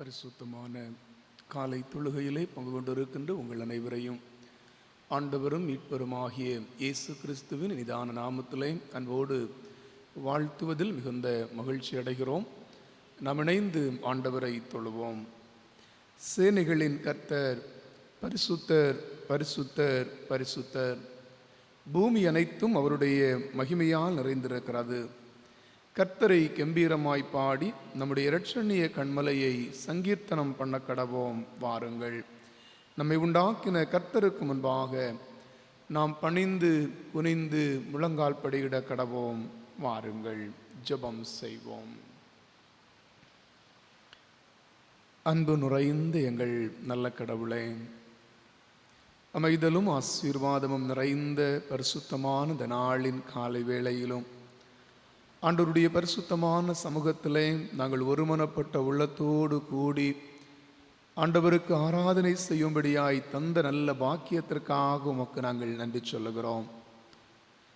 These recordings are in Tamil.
பரிசுத்தமான காலை தொழுகையிலே பங்கு கொண்டிருக்கின்ற உங்கள் அனைவரையும் ஆண்டவரும் மீட்பருமாகிய இயேசு கிறிஸ்துவின் நிதான நாமத்திலே அன்போடு வாழ்த்துவதில் மிகுந்த மகிழ்ச்சி அடைகிறோம். நாம் இணைந்து ஆண்டவரை தொழுவோம். சேனைகளின் கர்த்தர் பரிசுத்தர், பரிசுத்தர், பரிசுத்தர். பூமி அனைத்தும் அவருடைய மகிமையால் நிறைந்திருக்கிறது. கர்த்தரை கம்பீரமாய் பாடி நம்முடைய இரட்சணிய கண்மலையை சங்கீர்த்தனம் பண்ண கடவோம். வாருங்கள், நம்மை உண்டாக்கின கர்த்தருக்கு முன்பாக நாம் பணிந்து குனிந்து முழங்கால் படியிட கடவோம். வாருங்கள், ஜெபம் செய்வோம். அன்பு நிறைந்த எங்கள் நல்ல கடவுளே, அமைதலும் ஆசீர்வாதமும் நிறைந்த பரிசுத்தமான இந்த நாளின் காலை வேளையிலும் ஆண்டவருடைய பரிசுத்தமான சமூகத்திலே நாங்கள் ஒருமனப்பட்ட உள்ளத்தோடு கூடி ஆண்டவருக்கு ஆராதனை செய்யும்படியாய் தந்த நல்ல பாக்கியத்திற்காக உமக்கு நாங்கள் நன்றி சொல்லுகிறோம்.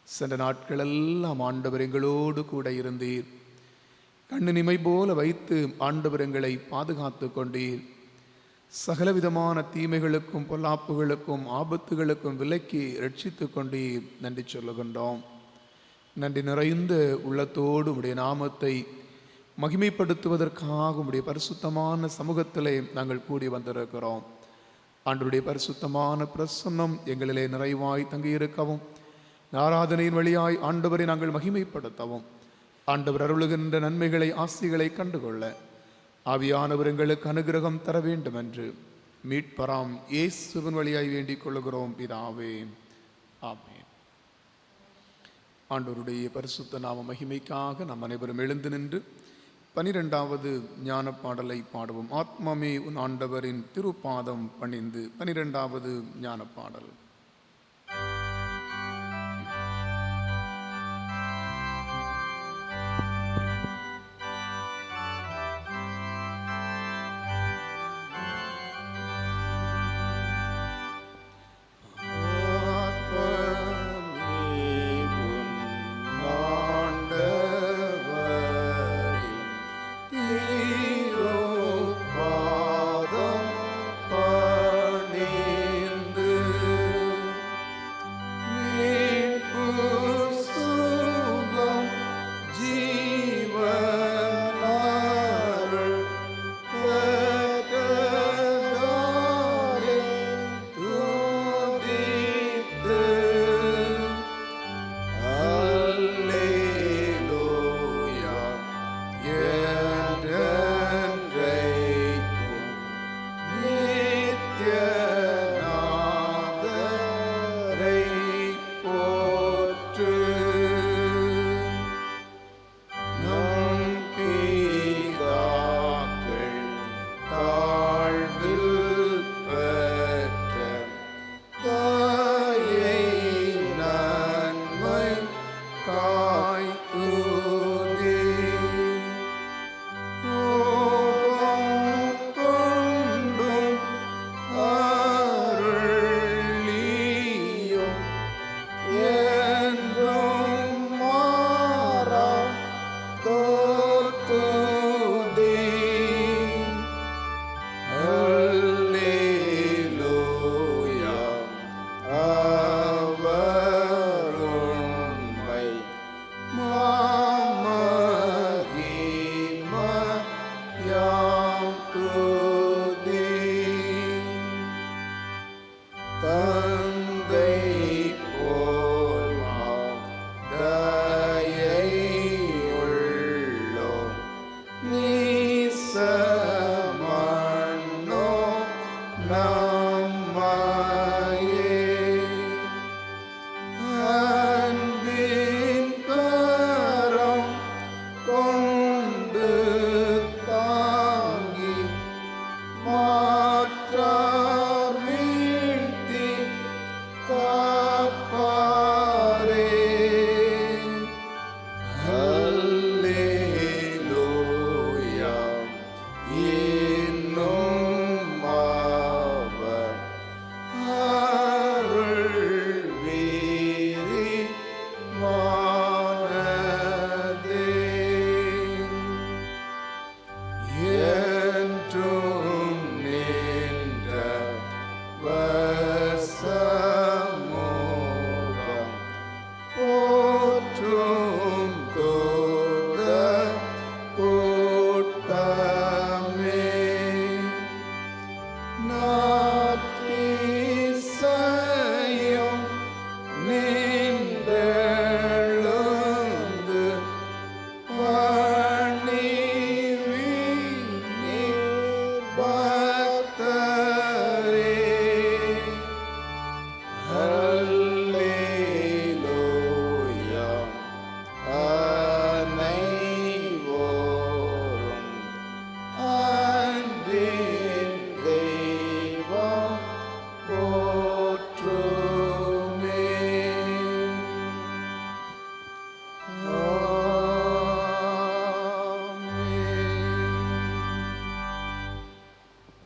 சென்ற நாட்களெல்லாம் ஆண்டவர் எங்களோடு கூட இருந்தீர். கண்ணிமை போல வைத்து ஆண்டவர் எங்களை பாதுகாத்து கொண்டீர். சகலவிதமான தீமைகளுக்கும் பொல்லாப்புகளுக்கும் ஆபத்துகளுக்கும் விலக்கி ரட்சித்து கொண்டீர். நன்றி சொல்லுகின்றோம். நன்றி நிறைந்த உள்ளத்தோடு உடைய நாமத்தை மகிமைப்படுத்துவதற்காக உடைய பரிசுத்தமான சமூகத்திலே நாங்கள் கூடி வந்திருக்கிறோம். ஆண்டவருடைய பரிசுத்தமான பிரசன்னம் எங்களிலே நிறைவாய் தங்கியிருக்கவும், ஆராதனையின் வழியாய் ஆண்டவரை நாங்கள் மகிமைப்படுத்தவும், ஆண்டவர் அருளுகின்ற நன்மைகளை ஆசிகளை கண்டுகொள்ள ஆவியானவர் எங்களுக்கு அனுகிரகம் தர வேண்டும் என்று மீட்பராம் இயேசுவின் வழியாய் வேண்டிக் கொள்கிறோம் பிதாவே, ஆமென். ஆண்டவருடைய பரிசுத்த நாம மகிமைக்காக நாம் அனைவரும் எழுந்து நின்று 12வது ஞான பாடலை பாடுவோம். ஆத்மாமே உன் ஆண்டவரின் திருப்பாதம் பணிந்து. 12வது ஞான பாடல்.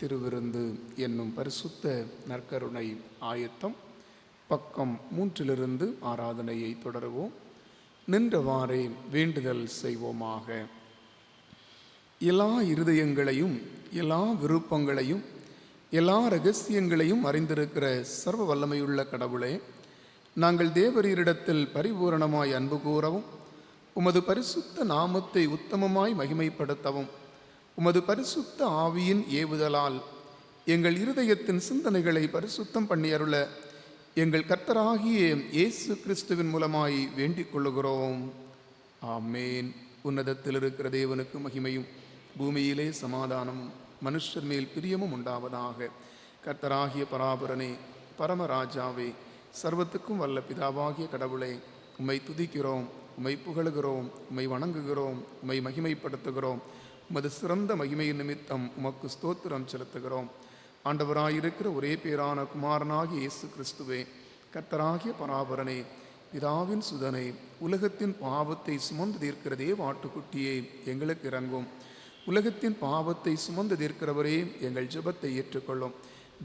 திருவிருந்து என்னும் பரிசுத்த நற்கருணை ஆயத்தம். பக்கம் 3 ஆராதனையை தொடருவோம். நின்றவாறே வேண்டுதல் செய்வோமாக. எல்லா இருதயங்களையும் எல்லா விருப்பங்களையும் எல்லா இரகசியங்களையும் அறிந்திருக்கிற சர்வ வல்லமையுள்ள கடவுளே, நாங்கள் தேவரீரிடத்தில் பரிபூரணமாய் அன்பு கூறவும் உமது பரிசுத்த நாமத்தை உத்தமமாய் மகிமைப்படுத்தவும் உமது பரிசுத்த ஆவியின் ஏவுதலால் எங்கள் இருதயத்தின் சிந்தனைகளை பரிசுத்தம் பண்ணியருள எங்கள் கர்த்தராகிய இயேசு கிறிஸ்துவின் மூலமாய் வேண்டிக் கொள்ளுகிறோம். ஆமேன். உன்னதத்தில் இருக்கிற தேவனுக்கு மகிமையும் பூமியிலே சமாதானமும் மனுஷர் மேல் பிரியமும் உண்டாவதாக. கர்த்தராகிய பராபரனே, பரமராஜாவே, சர்வத்துக்கும் வல்ல பிதாவாகிய கடவுளே, உம்மை துதிக்கிறோம், உம்மை புகழுகிறோம், உம்மை வணங்குகிறோம், உம்மை மகிமைப்படுத்துகிறோம். உமது சிறந்த மகிமையின் நிமித்தம் உமக்கு ஸ்தோத்திரம் செலுத்துகிறோம். ஆண்டவராயிருக்கிற ஒரே பேரான குமாரனாகிய இயேசு கிறிஸ்துவே, கர்த்தராகிய பராபரனே, பிதாவின் சுதனே, உலகத்தின் பாவத்தை சுமந்து தீர்க்கிற தேவாட்டுக்குட்டியே, எங்களுக்கு இறங்கும். உலகத்தின் பாவத்தை சுமந்து தீர்க்கிறவரே, எங்கள் ஜெபத்தை ஏற்றுக்கொள்ளும்.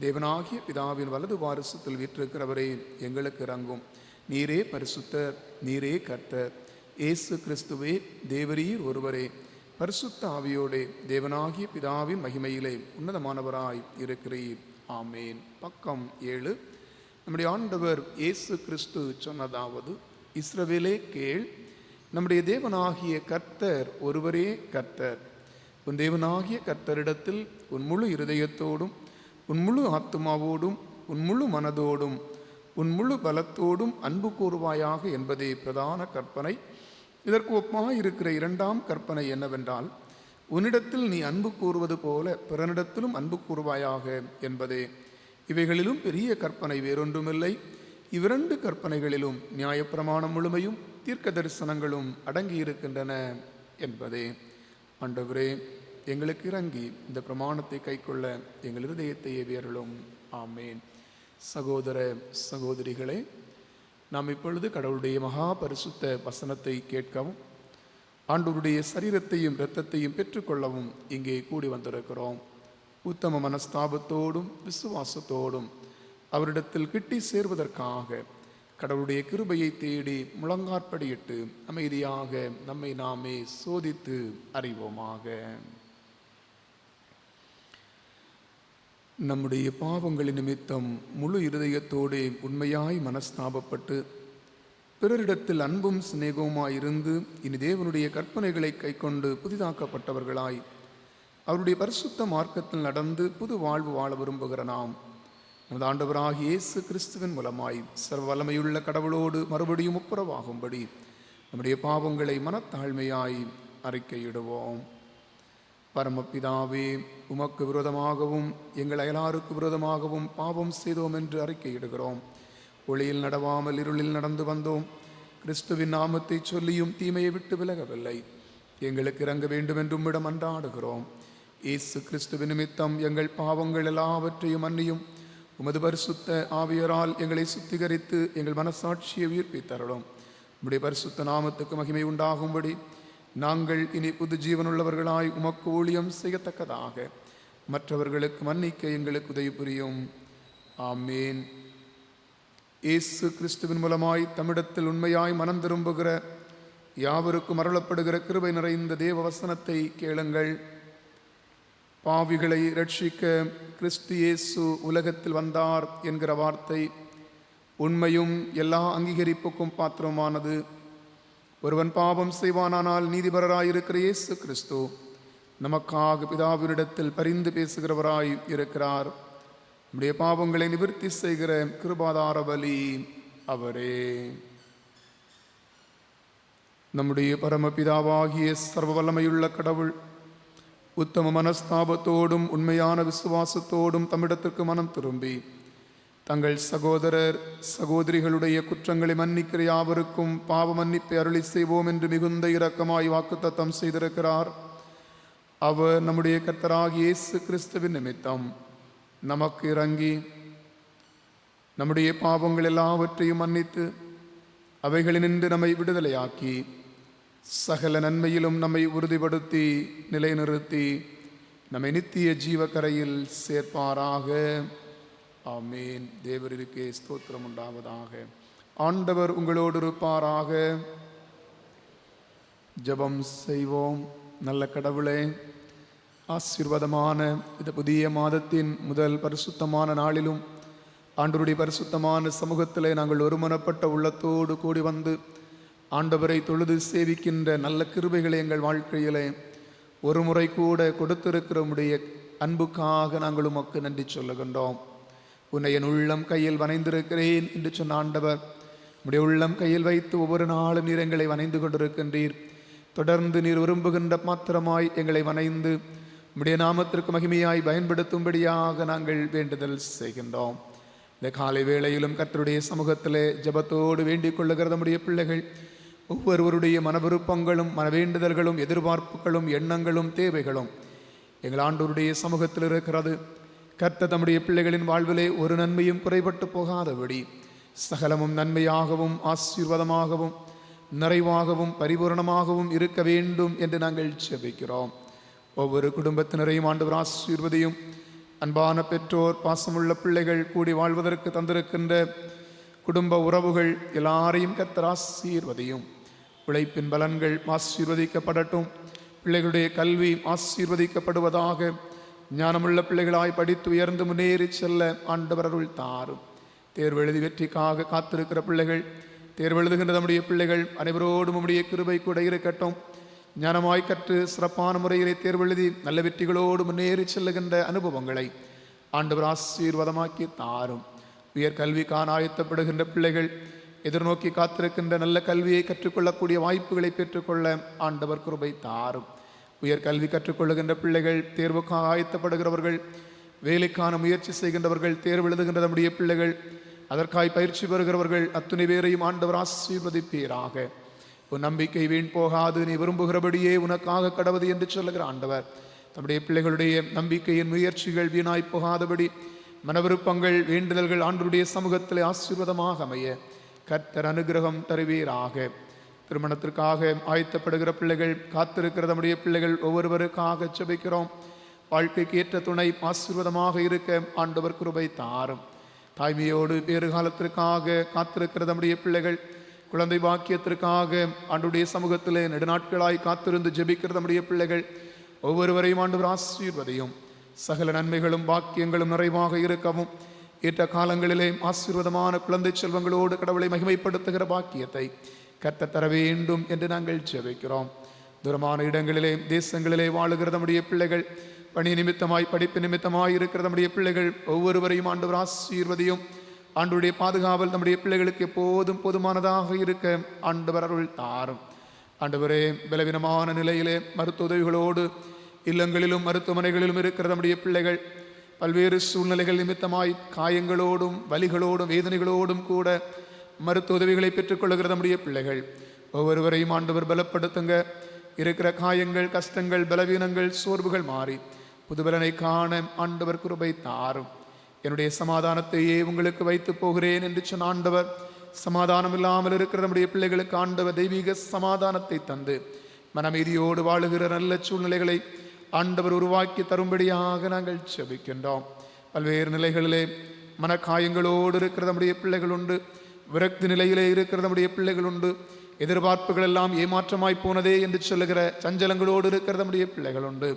தேவனாகிய பிதாவின் வலது வாரிசத்தில் வீற்றிருக்கிறவரே, எங்களுக்கு இறங்கும். நீரே பரிசுத்தர், நீரே கர்த்தர். இயேசு கிறிஸ்துவே, தேவரீர் ஒருவரே, பரிசுத்த ஆவியோடே தேவனாகிய பிதாவின் மகிமையிலே உன்னதமானவராய் இருக்கிறீர். ஆமேன். பக்கம் 7. நம்முடைய ஆண்டவர் இயேசு கிறிஸ்து சொன்னதாவது: இஸ்ரவேலே கேள், நம்முடைய தேவனாகிய கர்த்தர் ஒருவரே கர்த்தர். உன் தேவனாகிய கர்த்தரிடத்தில் உன் முழு இருதயத்தோடும் உன் முழு ஆத்துமாவோடும் உன் முழு மனதோடும் உன் முழு பலத்தோடும் அன்பு கூறுவாயாக என்பதே பிரதான கற்பனை. இதற்கு ஒப்பாயிருக்கிற இரண்டாம் கற்பனை என்னவென்றால், உன்னிடத்தில் நீ அன்பு கூறுவது போல பிறனிடத்திலும் அன்பு கூறுவாயாக என்பதே. இவைகளிலும் பெரிய கற்பனை வேறொன்றுமில்லை. இவ்விரண்டு கற்பனைகளிலும் நியாயப்பிரமாணம் முழுமையும் தீர்க்க தரிசனங்களும் அடங்கியிருக்கின்றன என்பதே. ஆண்டவரே, எங்களுக்கு இறங்கி இந்த பிரமாணத்தை கைக்கொள்ள எங்கள் இருதயத்தை ஏவியருளும். ஆமேன். சகோதர சகோதரிகளே, நாம் இப்பொழுது கடவுளுடைய மகா பரிசுத்த வசனத்தை கேட்கவும் ஆண்டவருடைய சரீரத்தையும் இரத்தத்தையும் பெற்றுக்கொள்ளவும் இங்கே கூடி வந்திருக்கிறோம். உத்தம மனஸ்தாபத்தோடும் விசுவாசத்தோடும் அவரிடத்தில் கிட்டி சேர்வதற்காக கடவுளுடைய கிருபையை தேடி முழங்காற்படியிட்டு அமைதியாக நம்மை நாமே சோதித்து அறிவோமாக. நம்முடைய பாவங்களின் நிமித்தம் முழு இருதயத்தோடு உண்மையாய் மனஸ்தாபப்பட்டு பிறரிடத்தில் அன்பும் சிநேகவுமாயிருந்து இனி தேவனுடைய கற்பனைகளை கைக்கொண்டு புதிதாக்கப்பட்டவர்களாய் அவருடைய பரிசுத்த மார்க்கத்தில் நடந்து புது வாழ்வு வாழ விரும்புகிற நாம் நமது ஆண்டவராகிய இயேசு கிறிஸ்துவின் மூலமாய் சர்வ வல்லமையுள்ள கடவுளோடு மறுபடியும் ஒப்புரவாகும்படி நம்முடைய பாவங்களை மனத்தாழ்மையாய் அறிக்கையிடுவோம். பரமபிதாவே, உமக்கு விரோதமாகவும் எங்கள் அயலாருக்கு விரோதமாகவும் பாவம் செய்தோம் என்று அறிக்கையிடுகிறோம். ஒளியில் நடவாமல் இருளில் நடந்து வந்தோம். கிறிஸ்துவின் நாமத்தை சொல்லியும் தீமையை விட்டு விலகவில்லை. எங்களுக்கு இறங்க வேண்டும் என்று உம்மிடம் அன்றாடுகிறோம். இயேசு கிறிஸ்துவின் நிமித்தம் எங்கள் பாவங்கள் எல்லாவற்றையும் மன்னியும். உமது பரிசுத்த ஆவியரால் எங்களை சுத்திகரித்து எங்கள் மனசாட்சியை உயிர்ப்பித்தருளும். உம்முடைய பரிசுத்த நாமத்துக்கு மகிமை உண்டாகும்படி நாங்கள் இனி புது ஜீவனுள்ளவர்களாய் உமக்கு ஊழியம் செய்யத்தக்கதாக மற்றவர்களுக்கு மன்னிக்க எங்களுக்கு உதவி புரியும். ஆமேன். இயேசு கிறிஸ்துவின் மூலமாய் தமிழத்தில் உண்மையாய் மனம் திரும்புகிற யாவருக்கும் அருளப்படுகிற கிருபை நிறைந்த தேவ வசனத்தை கேளுங்கள். பாவிகளை ரட்சிக்க கிறிஸ்து இயேசு உலகத்தில் வந்தார் என்கிற வார்த்தை உண்மையும் எல்லா அங்கீகரிப்புக்கும் பாத்திரமானது. ஒருவன் பாவம் செய்வானானால் நீதிபரராயிருக்கிற இயேசு கிறிஸ்து நமக்காக பிதாவினிடத்தில் பரிந்து பேசுகிறவராய் இருக்கிறார். நம்முடைய பாவங்களை நிவர்த்தி செய்கிற கிருபாதார பலி அவரே. நம்முடைய பரமபிதாவாகிய சர்வ வல்லமையுள்ள கடவுள் உத்தம மனஸ்தாபத்தோடும் உண்மையான விசுவாசத்தோடும் தம்மிடத்திற்கு மனம் திரும்பி தங்கள் சகோதரர் சகோதரிகளுடைய குற்றங்களை மன்னிக்கிற யாவருக்கும் பாவ மன்னிப்பை அருளி செய்வோம் என்று மிகுந்த இரக்கமாய் வாக்குத்தத்தம் செய்திருக்கிறார். அவர் நம்முடைய கர்த்தராகிய இயேசு கிறிஸ்துவின் நிமித்தம் நமக்கு இறங்கி நம்முடைய பாவங்கள் எல்லாவற்றையும் மன்னித்து அவைகளினின்று நம்மை விடுதலையாக்கி சகல நன்மையிலும் நம்மை உறுதிப்படுத்தி நிலைநிறுத்தி நம்மை நித்திய ஜீவக்கரையில் சேர்ப்பாராக. ஆமேன். தேவருக்கே ஸ்தோத்திரம் உண்டாவதாக. ஆண்டவர் உங்களோடு இருப்பாராக. ஜெபம் செய்வோம். நல்ல கடவுளே, ஆசீர்வாதமான இந்த புதிய மாதத்தின் முதல் பரிசுத்தமான நாளிலும் ஆண்டவருடைய பரிசுத்தமான சமூகத்திலே நாங்கள் ஒருமனப்பட்ட உள்ளத்தோடு கூடி வந்து ஆண்டவரை தொழுது சேவிக்கின்ற நல்ல கிருபைகளை எங்கள் வாழ்க்கையிலே ஒரு முறை கூட கொடுத்திருக்கிற உம்முடைய அன்புக்காக நாங்கள் உமக்கு நன்றி சொல்லுகின்றோம். உன்னை என் உள்ளம் கையில் வனைந்திருக்கிறேன் என்று சொன்ன ஆண்டவர், உம்முடைய உள்ளம் கையில் வைத்து ஒவ்வொரு நாளும் நீர் எங்களை வனைந்து கொண்டிருக்கின்றீர். தொடர்ந்து நீர் விரும்புகின்ற மாத்திரமாய் எங்களை வனைந்து உம்முடைய நாமத்திற்கு மகிமையாய் பயன்படுத்தும்படியாக நாங்கள் வேண்டுதல் செய்கின்றோம். இந்த காலை வேளையிலும் கர்த்தருடைய சமூகத்திலே ஜெபத்தோடு வேண்டிக் கொள்ளுகிற நம்முடைய பிள்ளைகள் ஒவ்வொருவருடைய மனவிருப்பங்களும் மனவேண்டுதல்களும் எதிர்பார்ப்புகளும் எண்ணங்களும் தேவைகளும் எங்கள் ஆண்டவருடைய சமூகத்தில் இருக்கிறது. கர்த்தர் தம்முடைய பிள்ளைகளின் வாழ்விலே ஒரு நன்மையும் குறைபட்டு போகாதபடி சகலமும் நன்மையாகவும் ஆசீர்வாதமாகவும் நிறைவாகவும் பரிபூரணமாகவும் இருக்க வேண்டும் என்று நாங்கள் ஜெபிக்கிறோம். ஒவ்வொரு குடும்பத்தினரையும் ஆண்டவர் ஆசீர்வதியும். அன்பான பெற்றோர், பாசமுள்ள பிள்ளைகள் கூடி வாழ்வதற்கு தந்திருக்கின்ற குடும்ப உறவுகள் எல்லாரையும் கர்த்தர் ஆசீர்வதியும். உழைப்பின் பலன்கள் ஆசீர்வதிக்கப்படட்டும். பிள்ளைகளுடைய கல்வி ஆசீர்வதிக்கப்படுவதாக. ஞானமுள்ள பிள்ளைகளாய் படித்து உயர்ந்து முன்னேறி செல்ல ஆண்டவர் அருள் தாரும். தேர்வு எழுதி வெற்றிக்காக காத்திருக்கிற பிள்ளைகள், தேர்வு எழுதுகின்ற நம்முடைய பிள்ளைகள் அனைவரோடும் நம்முடைய கிருபை கூட இருக்கட்டும். ஞானமாய் கற்று சிறப்பான முறையிலே தேர்வு எழுதி நல்ல வெற்றிகளோடு முன்னேறி செல்லுகின்ற அனுபவங்களை ஆண்டவர் ஆசீர்வாதமாக்கி தாரும். உயர் கல்விக்கான ஆயத்தப்படுகின்ற பிள்ளைகள் எதிர்நோக்கி காத்திருக்கின்ற நல்ல கல்வியை கற்றுக்கொள்ளக்கூடிய வாய்ப்புகளை பெற்றுக்கொள்ள ஆண்டவர் கிருபை தாரும். உயர் கல்வி கற்றுக்கொள்ளுகின்ற பிள்ளைகள், தேர்வுக்காக ஆயத்தப்படுகிறவர்கள், வேலைக்கான முயற்சி செய்கின்றவர்கள், தேர்வு எழுதுகின்ற நம்முடைய பிள்ளைகள், அதற்காய் பயிற்சி பெறுகிறவர்கள் அத்துணை பேரையும் ஆண்டவர் ஆசீர்வதிப்பீராக. உன் நம்பிக்கை வீண் போகாது, நீ விரும்புகிறபடியே உனக்காக கடவுது என்று சொல்லுகிற ஆண்டவர் நம்முடைய பிள்ளைகளுடைய நம்பிக்கையின் முயற்சிகள் வீணாய் போகாதபடி மனவிருப்பங்கள் வேண்டுதல்கள் ஆண்டவருடைய சமூகத்திலே ஆசீர்வாதமாக அமைய கர்த்தர் அனுகிரகம் தருவீராக. திருமணத்திற்காக ஆயத்தப்படுகிற பிள்ளைகள், காத்திருக்கிற நம்முடைய பிள்ளைகள் ஒவ்வொருவருக்காக ஜெபிக்கிறோம். வாழ்க்கைக்கு ஏற்ற துணை ஆசீர்வாதமாக இருக்க ஆண்டவர் கிருபை தாரும். தாய்மையோடு வேறு காலத்திற்காக காத்திருக்கிற நம்முடைய பிள்ளைகள், குழந்தை பாக்கியத்திற்காக ஆண்டவருடைய சமூகத்திலே நெடுநாட்களாய் காத்திருந்து ஜெபிக்கிற நம்முடைய பிள்ளைகள் ஒவ்வொருவரையும் ஆண்டவர் ஆசீர்வதியும். சகல நன்மைகளும் பாக்கியங்களும் நிறைவாக இருக்கவும் ஏற்ற காலங்களிலே ஆசீர்வாதமான குழந்தை செல்வங்களோடு கடவுளை மகிமைப்படுத்துகிற பாக்கியத்தை கர்த்தர் தர வேண்டும் என்று நாங்கள் ஜெபிக்கிறோம். தூரமான இடங்களிலே தேசங்களிலே வாழுகிற நம்முடைய பிள்ளைகள், பணி நிமித்தமாய் படிப்பு நிமித்தமாய் இருக்கிற நம்முடைய பிள்ளைகள் ஒவ்வொருவரையும் ஆண்டவர் ஆசீர்வதியும். ஆண்டவருடைய பாதுகாவல் நம்முடைய பிள்ளைகளுக்கு எப்போதும் போதுமானதாக இருக்க ஆண்டவர் அருள் தாரும். ஆண்டவரே, பலவீனமான நிலையிலே மருத்துவ உதவிகளோடு இல்லங்களிலும் மருத்துவமனைகளிலும் இருக்கிற நம்முடைய பிள்ளைகள் பல்வேறு சூழ்நிலைகள் நிமித்தமாய் காயங்களோடும் வலிகளோடும் வேதனைகளோடும் கூட மருத்துவ உதவிகளை பெற்றுக்கொள்ளுகிற நம்முடைய பிள்ளைகள் ஒவ்வொருவரையும் ஆண்டவர் பலப்படுத்துங்க. இருக்கிற காயங்கள், கஷ்டங்கள், பலவீனங்கள், சோர்வுகள் மாறி புதுபலனை காண ஆண்டவர் கிருபை தாரும். என்னுடைய சமாதானத்தையே உங்களுக்கு வைத்து போகிறேன் என்று சொன்ன ஆண்டவர், சமாதானம் இல்லாமல் இருக்கிற நம்முடைய பிள்ளைகளுக்கு ஆண்டவர் தெய்வீக சமாதானத்தை தந்து மனமீதியோடு வாழுகிற நல்ல சூழ்நிலைகளை ஆண்டவர் உருவாக்கி தரும்படியாக நாங்கள் ஜெபிக்கின்றோம். பல்வேறு நிலைகளிலே மனக்காயங்களோடு இருக்கிற நம்முடைய பிள்ளைகள் உண்டு. விரக்தி நிலையிலே இருக்கிற நம்முடைய பிள்ளைகள் உண்டு. எதிர்பார்ப்புகள் எல்லாம் ஏமாற்றமாய் போனதே என்று சொல்லுகிற சஞ்சலங்களோடு இருக்கிற நம்முடைய பிள்ளைகள் உண்டு.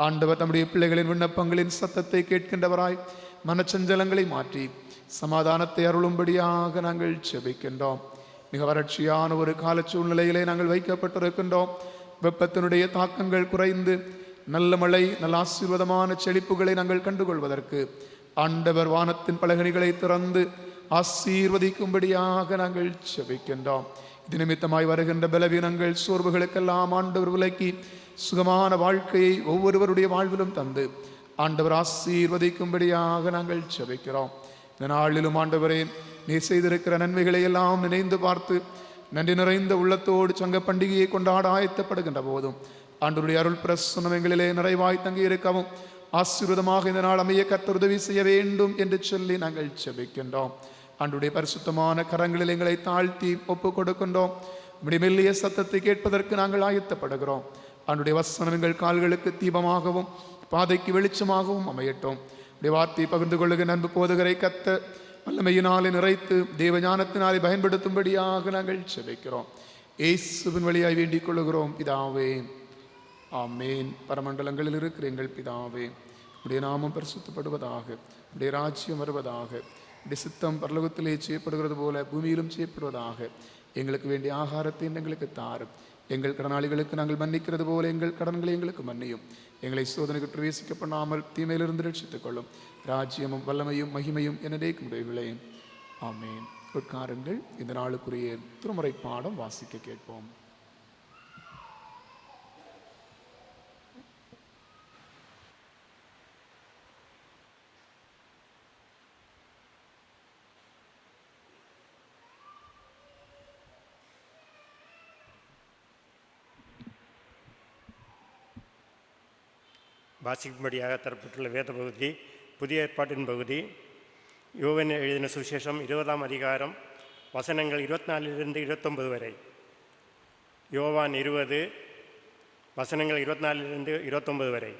ஆண்டவர் தம்முடைய பிள்ளைகளின் விண்ணப்பங்களின் சத்தத்தை கேட்கின்றவராய் மனச்சஞ்சலங்களை மாற்றி சமாதானத்தை அருளும்படியாக நாங்கள் ஜெபிக்கின்றோம். மிக வறட்சியான ஒரு கால சூழ்நிலையிலே நாங்கள் வைக்கப்பட்டிருக்கின்றோம். வெப்பத்தினுடைய தாக்கங்கள் குறைந்து நல்ல மழை, நல்ல ஆசீர்வாதமான செழிப்புகளை நாங்கள் கண்டுகொள்வதற்கு ஆண்டவர் வானத்தின் பலகணிகளை திறந்து ஆசீர்வதிக்கும்படியாக நாங்கள் ஜெபிக்கின்றோம். இது நிமித்தமாய் வருகின்ற பலவீனங்கள், சோர்வுகளுக்கெல்லாம் ஆண்டவர் விலக்கி சுகமான வாழ்க்கையை ஒவ்வொருவருடைய வாழ்விலும் தந்து ஆண்டவர் ஆசீர்வதிக்கும்படியாக நாங்கள் ஜெபிக்கிறோம். இந்த நாளிலும் ஆண்டவரே, நீர் செய்திருக்கிற நன்மைகளை எல்லாம் நினைந்து பார்த்து நன்றி நிறைந்த உள்ளத்தோடு சங்க பண்டிகையை கொண்டாட ஆயத்தப்படுகின்ற போதும் ஆண்டவருடைய அருள் பிரசன்னம் எங்களிலே நிறைவாய் தங்கி இருக்கவும் ஆசீர்வாதமாக இந்த நாள் அமைய கர்த்தர் உதவி செய்ய வேண்டும் என்று சொல்லி நாங்கள் ஜெபிக்கின்றோம். ஆண்டவருடைய பரிசுத்தமான கரங்களில் எங்களை தாழ்த்தி ஒப்பு கொடுக்கின்றோம். மெல்லிய சத்தத்தை கேட்பதற்கு நாங்கள் ஆயத்தப்படுகிறோம். அவனுடைய வசனம் எங்கள் கால்களுக்கு தீபமாகவும் பாதைக்கு வெளிச்சமாகவும் அமையட்டும். உடைய வார்த்தையை பகிர்ந்து கொள்ளுகிற அன்பு போதகரை கத்த வல்லமையினாலே நிறைத்து தேவ ஞானத்தினாலே பயன்படுத்தும்படியாக நாங்கள் செபிக்கிறோம். இயேசுவின் வழியாய் வேண்டிக் கொள்ளுகிறோம் பிதாவே, ஆமேன். பரமண்டலங்களில் இருக்கிற எங்கள் பிதாவே, உடைய நாமம் பரிசுத்தப்படுவதாக, உடைய ராஜ்யம் வருவதாக, உடைய சித்தம் பரலோகத்திலே செய்யப்படுகிறது போல பூமியிலும் செய்யப்படுவதாக. எங்களுக்கு வேண்டிய ஆகாரத்தை எங்களுக்கு தாரும். எங்கள் கடனாளிகளுக்கு நாங்கள் மன்னிக்கிறது போல எங்கள் கடன்களை எங்களுக்கு மன்னியும். எங்களை சோதனைக்கு பிரவேசிக்க பண்ணாமல் தீமையிலிருந்து ரட்சித்துக் கொள்ளும். ராஜ்யமும் வல்லமையும் மகிமையும் என்னைக்கும் உடையவில்லை. ஆமேன். உட்காருங்கள். இந்த நாளுக்குரிய திருமுறை பாடம் வாசிக்க கேட்போம். வாசிக்கும்படியாக தரப்பட்டுள்ள வேத பகுதி புதிய ஏற்பாட்டின் பகுதி யோவான் எழுதின சுவிசேஷம் 20ஆம் அதிகாரம் வசனங்கள் 24 29 வரை. யோவான் 20 வசனங்கள் 24 29 வரை.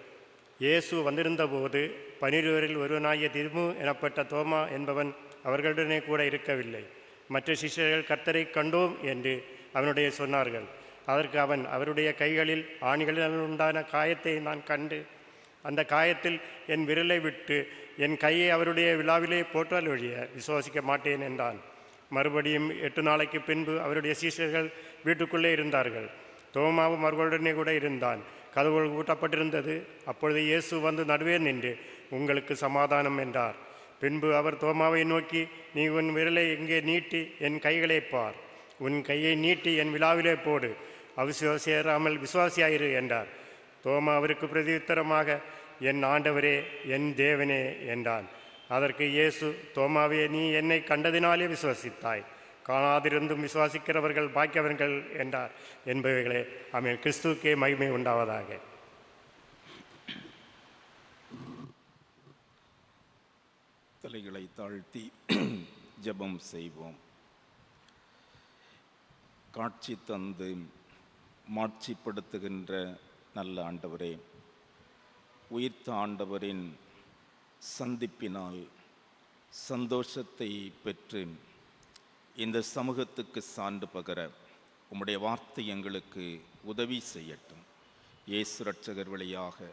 இயேசு வந்திருந்தபோது 12 ஒருவனாகிய திதுமு எனப்பட்ட தோமா என்பவன் அவர்களுடனே கூட இருக்கவில்லை. மற்ற சிஷ்யர்கள் கர்த்தரை கண்டோம் என்று அவனுடைய சொன்னார்கள். அதற்கு அவன், அவருடைய கைகளில் ஆணிகளில் உண்டான காயத்தை நான் கண்டு அந்த காயத்தில் என் விரலை விட்டு என் கையை அவருடைய விழாவிலே போட்டால் ஒழிய விசுவாசிக்க மாட்டேன் என்றான். மறுபடியும் 8 நாளைக்கு பின்பு அவருடைய சீஷர்கள் வீட்டுக்குள்ளே இருந்தார்கள். தோமாவும் அவர்களுடனே கூட இருந்தான். கதவுகள் ஊட்டப்பட்டிருந்தது. அப்பொழுது இயேசு வந்து நடுவே நின்று, உங்களுக்கு சமாதானம் என்றார். பின்பு அவர் தோமாவை நோக்கி, நீ உன் விரலை இங்கே நீட்டி என் கைகளை பார். உன் கையை நீட்டி என் விழாவிலே போடு. அவிசுவாசியாராமல் விசுவாசியாயிரு என்றார். தோமா அவருக்கு பிரதியுத்தரமாக, என் ஆண்டவரே, என் தேவனே என்றான். அதற்கு இயேசு, தோமாவே, நீ என்னை கண்டதினாலே விசுவாசித்தாய், காணாதிருந்தும் விசுவாசிக்கிறவர்கள் பாக்கியவர்கள் என்றார் என்பவைகளே. ஆமென். கிறிஸ்துவுக்கே மகிமை உண்டாவதாக. தலைகளை தாழ்த்தி ஜெபம் செய்வோம். காட்சி தந்து மாட்சிப்படுத்துகின்ற நல்ல ஆண்டவரே, உயிர்த்த ஆண்டவரின் சந்திப்பினால் சந்தோஷத்தை பெற்று இந்த சமூகத்துக்கு சான்று பகர உம்முடைய வார்த்தை எங்களுக்கு உதவி செய்யட்டும். இயேசு இரட்சகர் வழியாக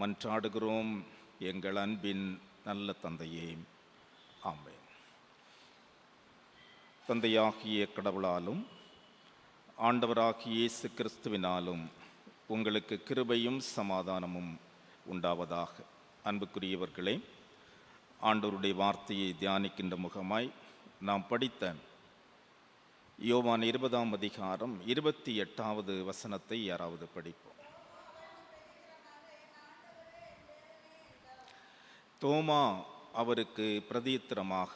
மன்றாடுகிறோம் எங்கள் அன்பின் நல்ல தந்தையே, ஆமென். தந்தையாகிய கடவுளாலும் ஆண்டவராகிய இயேசு கிறிஸ்துவினாலும் உங்களுக்கு கிருபையும் சமாதானமும் உண்டாவதாக. அன்புக்குரியவர்களே, ஆண்டவருடைய வார்த்தையை தியானிக்கின்ற முகமாய் நாம் படித்த யோவான் 20ஆம் அதிகாரம் 28வது வசனத்தை யாராவது படிப்போம். தோமா அவருக்கு பிரதியுத்தரமாக,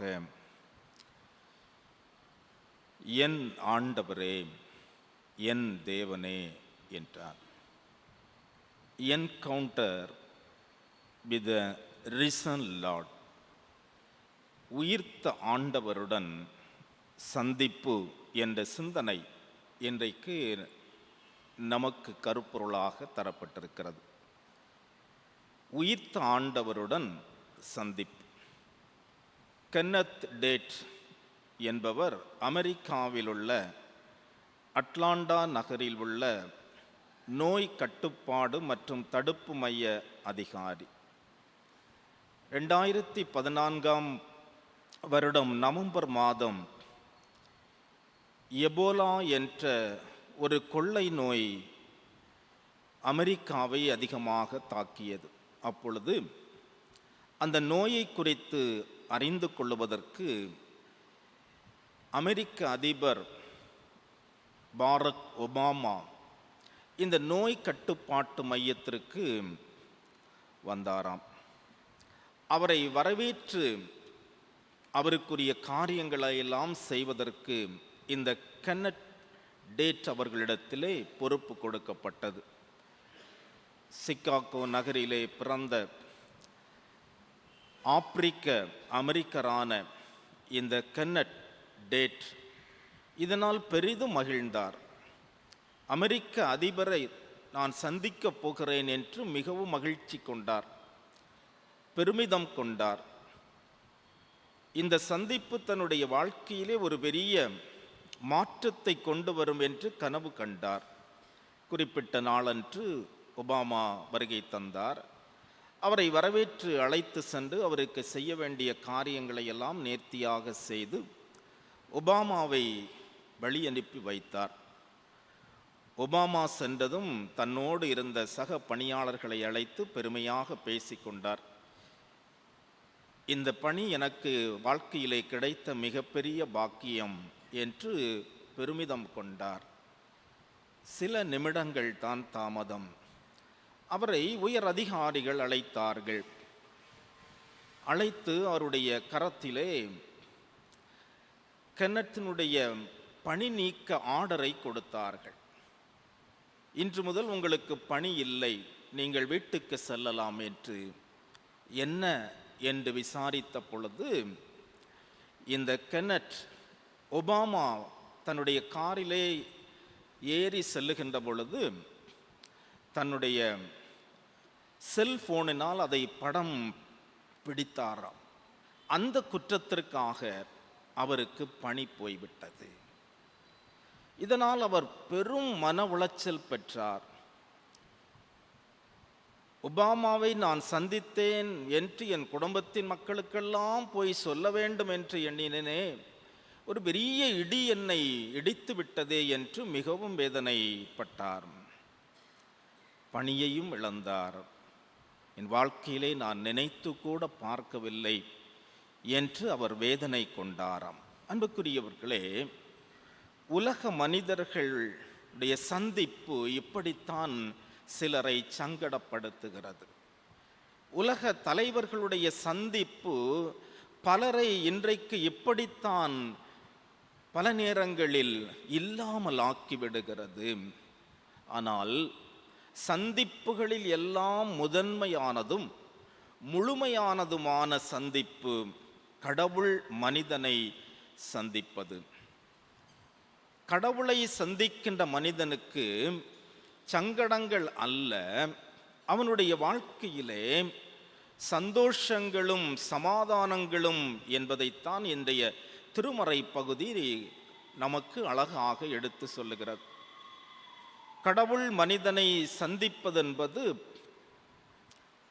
என் ஆண்டவரே, என் தேவனே என்றார். என்கவுண்டர் வித் த ரிசன் லார்ட், உயிர்த்த ஆண்டவருடன் சந்திப்பு என்ற சிந்தனை இன்றைக்கு நமக்கு கருப்பொருளாக தரப்பட்டிருக்கிறது. உயிர்த்த ஆண்டவருடன் சந்திப்பு. கென்னத் டேட் என்பவர் அமெரிக்காவில் உள்ள அட்லாண்டா நகரில் உள்ள நோய் கட்டுப்பாடு மற்றும் தடுப்பு மைய அதிகாரி. 2014ஆம் வருடம் நவம்பர் மாதம் எபோலா என்ற ஒரு கொள்ளை நோய் அமெரிக்காவை அதிகமாக தாக்கியது. அப்பொழுது அந்த நோயை குறித்து அறிந்து கொள்வதற்கு அமெரிக்க அதிபர் பாரக் ஒபாமா இந்த நோய் கட்டுப்பாட்டு மையத்திற்கு வந்தாராம். அவரை வரவேற்று அவருக்குரிய காரியங்களை எல்லாம் செய்வதற்கு இந்த கென்னத் டேட் அவர்களிடத்திலே பொறுப்பு கொடுக்கப்பட்டது. சிகாகோ நகரிலே பிறந்த ஆப்பிரிக்க அமெரிக்கரான இந்த கென்னத் டேட் இதனால் பெரிதும் மகிழ்ந்தார். அமெரிக்க அதிபரை நான் சந்திக்கப் போகிறேன் என்று மிகவும் மகிழ்ச்சி கொண்டார், பெருமிதம் கொண்டார். இந்த சந்திப்பு தன்னுடைய வாழ்க்கையிலே ஒரு பெரிய மாற்றத்தை கொண்டு வரும் என்று கனவு கண்டார். குறிப்பிட்ட நாளன்று ஒபாமா வருகை தந்தார். அவரை வரவேற்று அழைத்து சென்று அவருக்கு செய்ய வேண்டிய காரியங்களை எல்லாம் நேர்த்தியாக செய்து ஒபாமாவை வழி அனுப்பி வைத்தார். ஒபாமா சென்றதும் தன்னோடு இருந்த சக பணியாளர்களை அழைத்து பெருமையாக பேசிக்கொண்டார். இந்த பணி எனக்கு வாழ்க்கையிலே கிடைத்த மிகப்பெரிய பாக்கியம் என்று பெருமிதம் கொண்டார். சில நிமிடங்கள் தான் தாமதம். அவரை உயர் அதிகாரிகள் அழைத்தார்கள். அழைத்து அவருடைய கரத்திலே கென்னத்தினுடைய பணி நீக்க ஆர்டரை கொடுத்தார்கள். இன்று முதல் உங்களுக்கு பணி இல்லை, நீங்கள் வீட்டுக்கு செல்லலாம் என்று. என்ன என்று விசாரித்த பொழுது, இந்த கென்னட் ஒபாமா தன்னுடைய காரிலே ஏறி செல்லுகின்ற பொழுது தன்னுடைய செல்போனினால் அதை படம் பிடித்தாராம். அந்த குற்றத்திற்காக அவருக்கு பணி போய்விட்டது. இதனால் அவர் பெரும் மன உளைச்சல் பெற்றார். ஒபாமாவை நான் சந்தித்தேன் என்று என் குடும்பத்தின் மக்களுக்கெல்லாம் போய் சொல்ல வேண்டும் என்று எண்ணினேனே, ஒரு பெரிய இடி என்னை இடித்து விட்டதே என்று மிகவும் வேதனைப்பட்டார். பணியையும் இழந்தார். என் வாழ்க்கையிலே நான் நினைத்து கூட பார்க்கவில்லை என்று அவர் வேதனை கொண்டாராம். அன்புக்குரியவர்களே, உலக மனிதர்களுடைய சந்திப்பு இப்படித்தான் சிலரை சங்கடப்படுத்துகிறது. உலக தலைவர்களுடைய சந்திப்பு பலரை இன்றைக்கு இப்படித்தான் பல நேரங்களில் இல்லாமல் ஆக்கிவிடுகிறது. ஆனால் சந்திப்புகளில் எல்லாம் முதன்மையானதும் முழுமையானதுமான சந்திப்பு கடவுள் மனிதனை சந்திப்பது. கடவுளை சந்திக்கின்ற மனிதனுக்கு சங்கடங்கள் அல்ல, அவனுடைய வாழ்க்கையிலே சந்தோஷங்களும் சமாதானங்களும் என்பதைத்தான் இன்றைய திருமறை பகுதி நமக்கு அழகாக எடுத்து சொல்லுகிறது. கடவுள் மனிதனை சந்திப்பதென்பது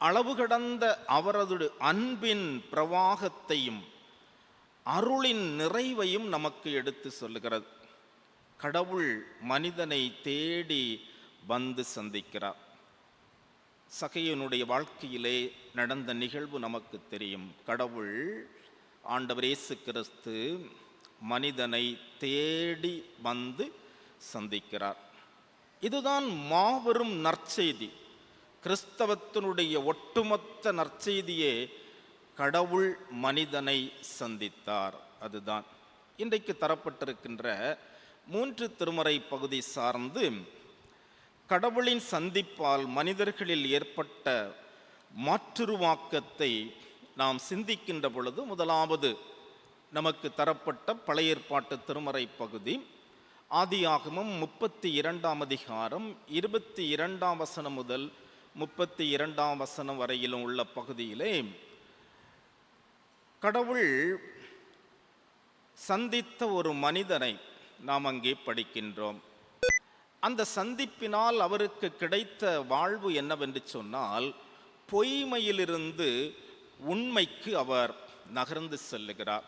அளவு கடந்த அவரது அன்பின் பிரவாகத்தையும் அருளின் நிறைவையும் நமக்கு எடுத்து சொல்லுகிறது. கடவுள் மனிதனை தேடி வந்து சந்திக்கிறார். சகையனுடைய வாழ்க்கையிலே நடந்த நிகழ்வு நமக்கு தெரியும். கடவுள் ஆண்டவர் இயேசு கிறிஸ்து மனிதனை தேடி வந்து சந்திக்கிறார். இதுதான் மாபெரும் நற்செய்தி. கிறிஸ்தவத்தினுடைய ஒட்டுமொத்த நற்செய்தியே கடவுள் மனிதனை சந்தித்தார். அதுதான் இன்றைக்கு தரப்பட்டிருக்கின்ற 3 திருமறை பகுதி சார்ந்து கடவுளின் சந்திப்பால் மனிதர்களில் ஏற்பட்ட மாற்றுருவாக்கத்தை நாம் சிந்திக்கின்ற பொழுது, முதலாவது நமக்கு தரப்பட்ட பழைய ஏற்பாட்டு திருமறை பகுதி ஆதியாகமம் 32ஆம் அதிகாரம் 22ஆம் வசனம் முதல் 32ஆம் வசனம் வரையிலும் உள்ள பகுதியிலே கடவுள் சந்தித்த ஒரு மனிதனை நாம் அங்கே படிக்கின்றோம். அந்த சந்திப்பினால் அவருக்கு கிடைத்த வாழ்வு என்னவென்று சொன்னால், பொய்மையிலிருந்து உண்மைக்கு அவர் நகர்ந்து செல்லுகிறார்.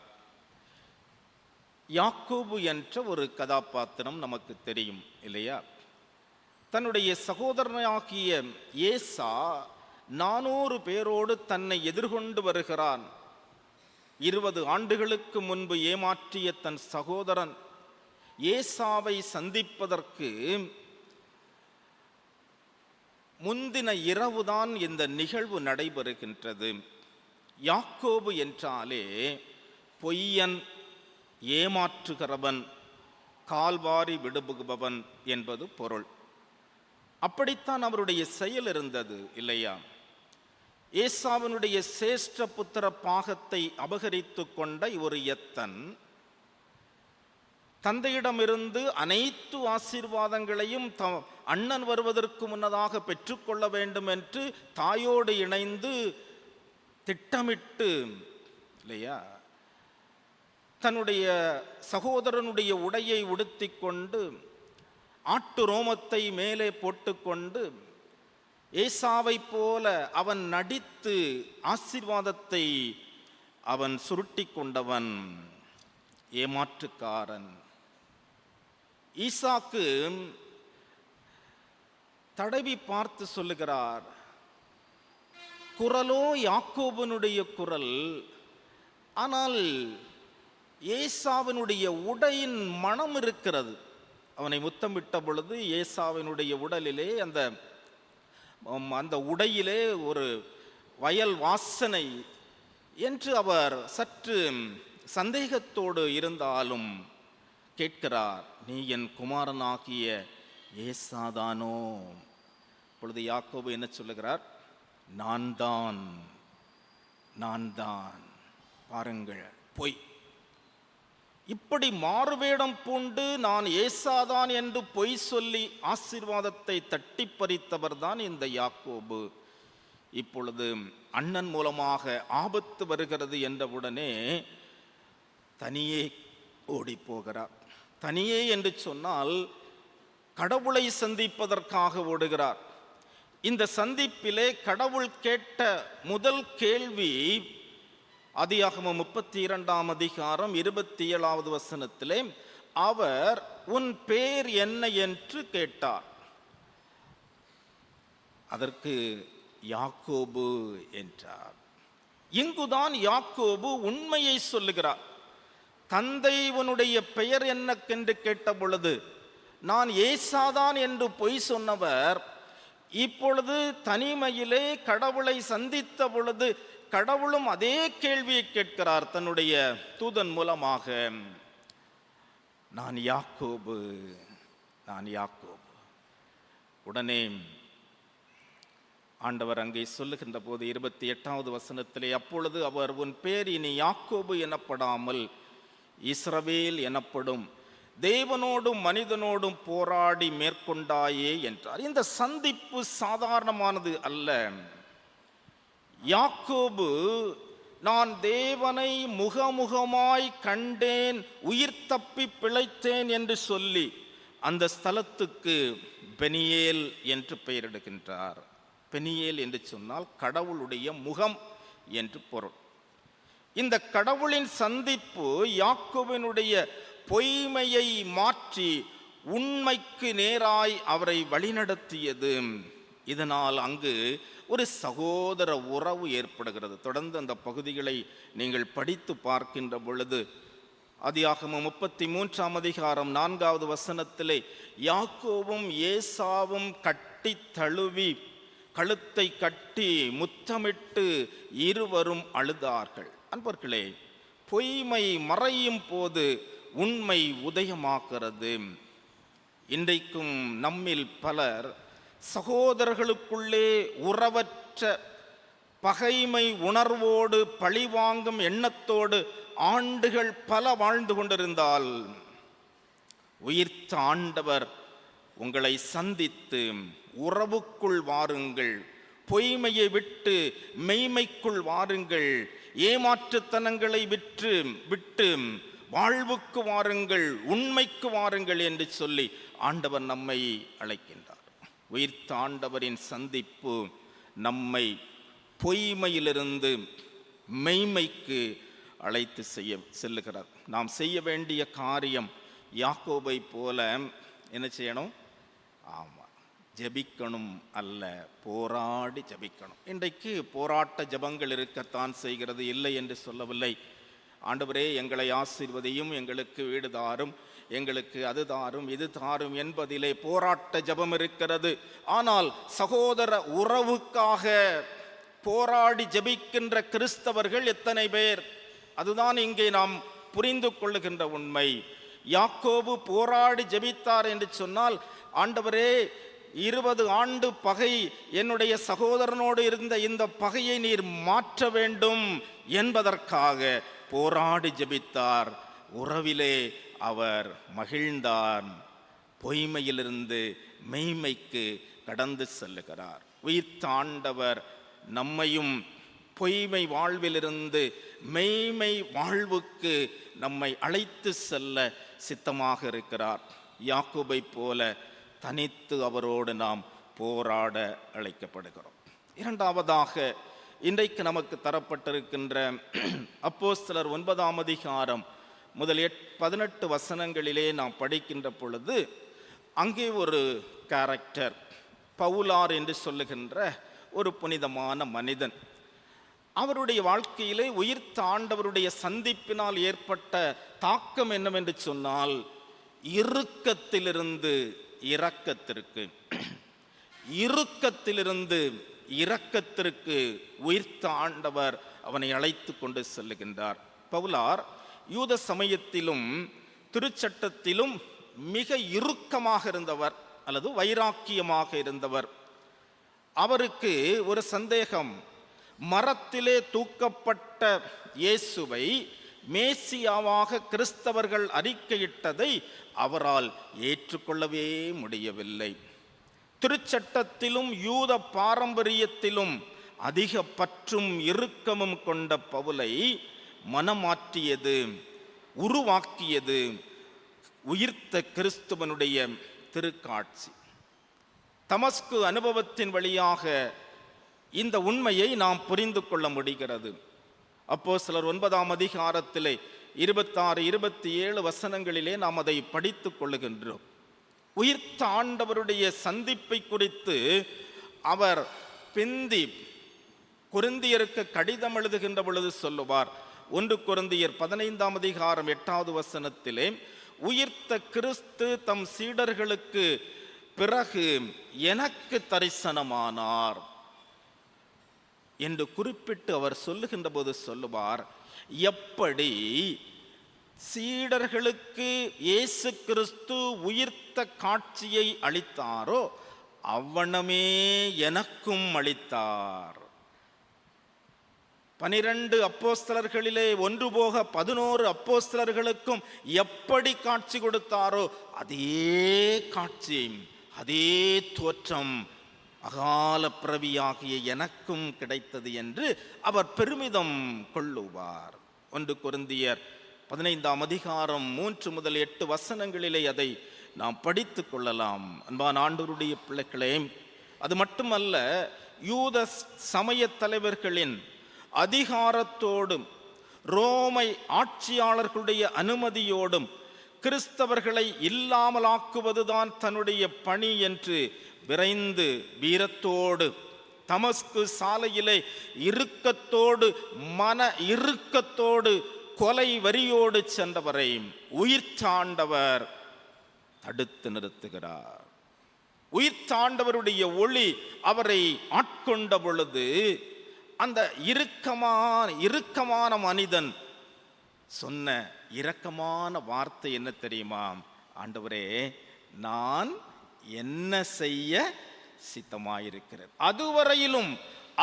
யாக்கோபு என்ற ஒரு கதாபாத்திரம் நமக்கு தெரியும் இல்லையா? தன்னுடைய சகோதரனாகிய ஏசா 400 பேரோடு தன்னை எதிர்கொண்டு வருகிறான். 20 ஆண்டுகளுக்கு முன்பு ஏமாற்றிய தன் சகோதரன் ஏசாவை சந்திப்பதற்கு முந்தின இரவுதான் இந்த நிகழ்வு நடைபெறுகின்றது. யாக்கோபு என்றாலே பொய்யன், ஏமாற்றுகிறவன், கால்வாரி விடுபுபவன் என்பது பொருள். அப்படித்தான் அவருடைய செயல் இருந்தது இல்லையா? ஏசாவினுடைய சேஷ்ட புத்திர பாகத்தை அபகரித்து கொண்ட ஒரு எத்தன் தந்தையிடமிருந்து அனைத்து ஆசீர்வாதங்களையும் அண்ணன் வருவதற்கு முன்னதாக பெற்றுக்கொள்ள வேண்டும் என்று தாயோடு இணைந்து திட்டமிட்டு, இல்லையா, தன்னுடைய சகோதரனுடைய உடையை உடுத்திக் கொண்டு ஆட்டு ரோமத்தை மேலே போட்டுக்கொண்டு ஏசாவை போல அவன் நடித்து ஆசீர்வாதத்தை அவன் சுருட்டி கொண்டவன், ஏமாற்றுக்காரன். ஈசாக்கு தடவி பார்த்து சொல்லுகிறார், குரலோ யாக்கோபனுடைய குரல், ஆனால் ஏசாவினுடைய உடையின் மனம் இருக்கிறது. அவனை முத்தமிட்ட பொழுது ஏசாவினுடைய உடலிலே அந்த உடையிலே ஒரு வயல் வாசனை என்று அவர் சற்று சந்தேகத்தோடு இருந்தாலும் கேட்கிறார், நீ என் குமாரனாகிய ஏசாதானோ? பொழுது யாக்கோபு என்ன சொல்லுகிறார், நான் தான். பாருங்கள், பொய். இப்படி மாறுவேடம் பூண்டு நான் ஏசாதான் என்று பொய் சொல்லி ஆசீர்வாதத்தை தட்டி பறித்தவர் தான் இந்த யாக்கோபு. இப்பொழுது அண்ணன் மூலமாக ஆபத்து வருகிறது என்றவுடனே தனியே ஓடி போகிறார். தனியே என்று சொன்னால் கடவுளை சந்திப்பதற்காக ஓடுகிறார். இந்த சந்திப்பிலே கடவுள் கேட்ட முதல் கேள்வி ஆதியாகமம் 32 அதிகாரம் 27வது வசனத்திலே, அவர் உன் பேர் என்ன என்று கேட்டார். அதற்கு யாக்கோபு என்றார். இங்குதான் யாக்கோபு உண்மையை சொல்லுகிறார். தந்தை உன்னுடைய பெயர் என்னக்கென்று கேட்ட பொழுது நான் ஏசாதான் என்று பொய் சொன்னவர், இப்பொழுது தனிமையிலே கடவுளை சந்தித்த பொழுது கடவுளும் அதே கேள்வியை கேட்கிறார் தன்னுடைய தூதன் மூலமாக, நான் யாக்கோபு. உடனே ஆண்டவர் அங்கே சொல்லுகின்ற போது 28வது வசனத்திலே, அப்பொழுது அவர் உன் பேர் இனி யாக்கோபு எனப்படாமல் இஸ்ரவேல் எனப்படும், தேவனோடும் மனிதனோடும் போராடி மேற்கொண்டாயே என்றார். இந்த சந்திப்பு சாதாரணமானது அல்ல. யாக்கோபு நான் தேவனை முகமுகமாய் கண்டேன், உயிர் தப்பி பிழைத்தேன் என்று சொல்லி அந்த ஸ்தலத்துக்கு பெனியேல் என்று பெயரிடுகின்றார். பெனியேல் என்று சொன்னால் கடவுளுடைய முகம் என்று பொருள். இந்த கடவுளின் சந்திப்பு யாக்கோபினுடைய பொய்மையை மாற்றி உண்மைக்கு நேராய் அவரை வழிநடத்தியது. இதனால் அங்கு ஒரு சகோதர உறவு ஏற்படுகிறது. தொடர்ந்து அந்த பகுதிகளை நீங்கள் படித்து பார்க்கின்ற பொழுது ஆதியாகமம் 33 அதிகாரம் 4வது வசனத்திலே, யாக்கோவும் ஏசாவும் கட்டி தழுவி கழுத்தை கட்டி முத்தமிட்டு இருவரும் அழுதார்கள். அன்பர்களே, பொய்மை மறையும் போது உண்மை உதயமாகிறது. இன்றைக்கும் நம்மில் பலர் சகோதரர்களுக்குள்ளே உறவற்ற பகைமை உணர்வோடு பழிவாங்கும் எண்ணத்தோடு ஆண்டுகள் பல வாழ்ந்து கொண்டிருந்தால், உயிர்த்த ஆண்டவர் உங்களை சந்தித்து உறவுக்குள் வாருங்கள், பொய்மையை விட்டு மெய்மைக்குள் வாருங்கள், ஏமாற்றுத்தனங்களை விட்டு வாழ்வுக்கு வாருங்கள், உண்மைக்கு வாருங்கள் என்று சொல்லி ஆண்டவர் நம்மை அழைக்கின்றார். உயிர்த்த ஆண்டவரின் சந்திப்பு நம்மை பொய்மையிலிருந்து மெய்மைக்கு அழைத்து செல்லுகிறார். நாம் செய்ய வேண்டிய காரியம் யாக்கோபை போல என்ன செய்யணும்? ஆமாம், ஜெபிக்கணும் அல்ல, போராடி ஜெபிக்கணும். இன்றைக்கு போராட்ட ஜெபங்கள் இருக்கத்தான் செய்கிறது, இல்லை என்று சொல்லவில்லை. ஆண்டவரே எங்களை ஆசீர்வதியும், எங்களுக்கு வீடு தாரும், எங்களுக்கு அது தாரும், இது தாரும் என்பதிலே போராட்ட ஜெபம் இருக்கிறது. ஆனால் சகோதர உறவுக்காக போராடி ஜெபிக்கின்ற கிறிஸ்தவர்கள் எத்தனை பேர்? அதுதான் இங்கே நாம் புரிந்து கொள்ளுகின்ற உண்மை. யாக்கோபு போராடி ஜெபித்தார் என்று சொன்னால், ஆண்டவரே 20 ஆண்டு பகை என்னுடைய சகோதரனோடு இருந்த இந்த பகையை நீர் மாற்ற வேண்டும் என்பதற்காக போராடி ஜெபித்தார். உறவிலே அவர் மகிழ்ந்தார். பொய்மையிலிருந்து மெய்மைக்கு கடந்து செல்லுகிறார். உயிர்த்த ஆண்டவர் நம்மையும் பொய்மை வாழ்விலிருந்து மெய்மை வாழ்வுக்கு நம்மை அழைத்து செல்ல சித்தமாக இருக்கிறார். யாக்கோபை போல தனித்து அவரோடு நாம் போராட அழைக்கப்படுகிறோம். இரண்டாவதாக இன்றைக்கு நமக்கு தரப்பட்டிருக்கின்ற அப்போஸ்தலர் 9ஆம் அதிகாரம் முதல் 18 வசனங்களிலே நாம் படிக்கின்ற பொழுது அங்கே ஒரு கேரக்டர், பவுலார் என்று சொல்லுகின்ற ஒரு புனிதமான மனிதன். அவருடைய வாழ்க்கையிலே உயிர்த்த ஆண்டவருடைய சந்திப்பினால் ஏற்பட்ட தாக்கம் என்னவென்று சொன்னால், இறுக்கத்திலிருந்து இரக்கத்திற்கு, இறுக்கத்திலிருந்து இரக்கத்திற்கு உயிர்த்த ஆண்டவர் அவனை அழைத்து கொண்டு செல்லுகின்றார். பவுலார் யூத சமயத்திலும் திருச்சட்டத்திலும் மிக இறுக்கமாக இருந்தவர் அல்லது வைராக்கியமாக இருந்தவர். அவருக்கு ஒரு சந்தேகம், மரத்திலே தூக்கப்பட்ட இயேசுவை மேசியாவாக கிறிஸ்தவர்கள் அறிக்கையிட்டதை அவரால் ஏற்றுக்கொள்ளவே முடியவில்லை. திருச்சட்டத்திலும் யூத பாரம்பரியத்திலும் அதிக பற்றும் இறுக்கமும் கொண்ட பவுலை மனமாற்றியது, உருவாக்கியது உயிர்த்த கிறிஸ்துவனுடைய திருக்காட்சி. தமஸ்கு அனுபவத்தின் வழியாக இந்த உண்மையை நாம் புரிந்து கொள்ள முடிகிறது. அப்போஸ்தலர் 9ஆம் அதிகாரத்திலே 26, 27 வசனங்களிலே நாம் அதை படித்துக் கொள்ளுகின்றோம். உயிர்த்த ஆண்டவருடைய சந்திப்பை குறித்து அவர் பிந்தி கொரிந்தியருக்கு கடிதம் எழுதுகின்ற பொழுது சொல்லுவார். 1 கொரிந்தியர் 15ஆம் அதிகாரம் 8வது வசனத்திலே, உயிர்த்த கிறிஸ்து தம் சீடர்களுக்கு பிறகு எனக்கு தரிசனமானார் என்று குறிப்பிட்டு அவர் சொல்லுகின்ற போது சொல்லுவார், எப்படி சீடர்களுக்கு இயேசு கிறிஸ்து உயிர்த்த காட்சியை அளித்தாரோ அவ்வண்ணமே எனக்கும் அளித்தார். 12 அப்போஸ்தலர்களிலே ஒன்று போக 11 அப்போஸ்தலர்களுக்கும் எப்படி காட்சி கொடுத்தாரோ அதே காட்சி, அதே தோற்றம் அகால பிரவியாகிய எனக்கும் கிடைத்தது என்று அவர் பெருமிதம் கொள்ளுவார். 1 கொரிந்தியர் 15ஆம் அதிகாரம் 3 முதல் 8 வசனங்களிலே அதை நாம் படித்து கொள்ளலாம். அன்பான ஆண்டவருடைய பிள்ளைகளே, அது மட்டுமல்ல, யூத சமய தலைவர்களின் அதிகாரத்தோடும் ரோமை ஆட்சியாளர்களுடைய அனுமதியோடும் கிறிஸ்தவர்களை இல்லாமலாக்குவதுதான் தன்னுடைய பணி என்று விரைந்து வீரத்தோடு தமஸ்கு சாலையிலே இறுக்கத்தோடு மன இறுக்கத்தோடு கொலை வரியோடு சென்றவரை உயிர்த்த ஆண்டவர் தடுத்து நிறுத்துகிறார். உயிர்த்த ஆண்டவருடைய ஒளி அவரை ஆட்கொண்ட பொழுது அந்த இறுக்கமான மனிதன் சொன்ன இரக்கமான வார்த்தை என்ன தெரியுமா? ஆண்டவரே, நான் என்ன செய்ய சித்தமாயிருக்கிறேன். அதுவரையிலும்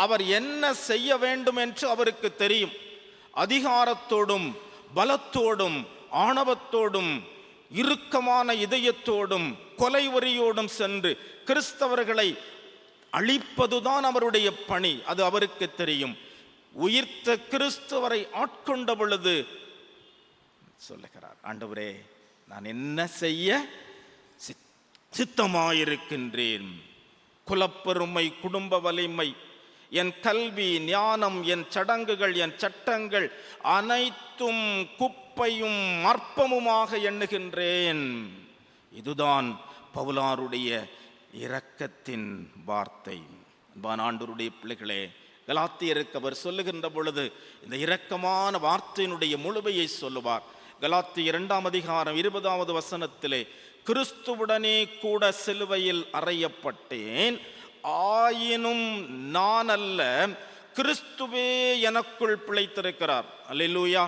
அவர் என்ன செய்ய வேண்டும் என்று அவருக்கு தெரியும். அதிகாரத்தோடும் பலத்தோடும் ஆணவத்தோடும் இறுக்கமான இதயத்தோடும் கொலைவரியோடும் சென்று கிறிஸ்தவர்களை அழிப்பதுதான் அவருடைய பணி. அது அவருக்கு தெரியும். உயிர்த்த கிறிஸ்துவரை ஆட்கொண்ட பொழுது சொல்லுகிறார், ஆண்டவரே, நான் என்ன செய்ய சித்தமாயிருக்கின்றேன். குலப்பெருமை, குடும்ப வலிமை, என் கல்வி, ஞானம், என் சடங்குகள், என் சட்டங்கள் அனைத்தும் குப்பையும் அற்பமுமாக எண்ணுகின்றேன். இதுதான் பவுலாருடைய இரக்கத்தின் வார்த்தை. அன்பான ஆண்டவருடைய பிள்ளைகளே, கலாத்தியருக்கு அவர் சொல்லுகின்ற பொழுது இந்த இரக்கமான வார்த்தையினுடைய முழுமையை சொல்லுவார். கலாத்தியர் 2ஆம் அதிகாரம் 20வது வசனத்திலே, கிறிஸ்துவுடனே கூட சிலுவையில் அறையப்பட்டேன், ஆயினும் நான் அல்ல, கிறிஸ்துவே எனக்குள் பிழைத்திருக்கிறார். அல்லேலூயா.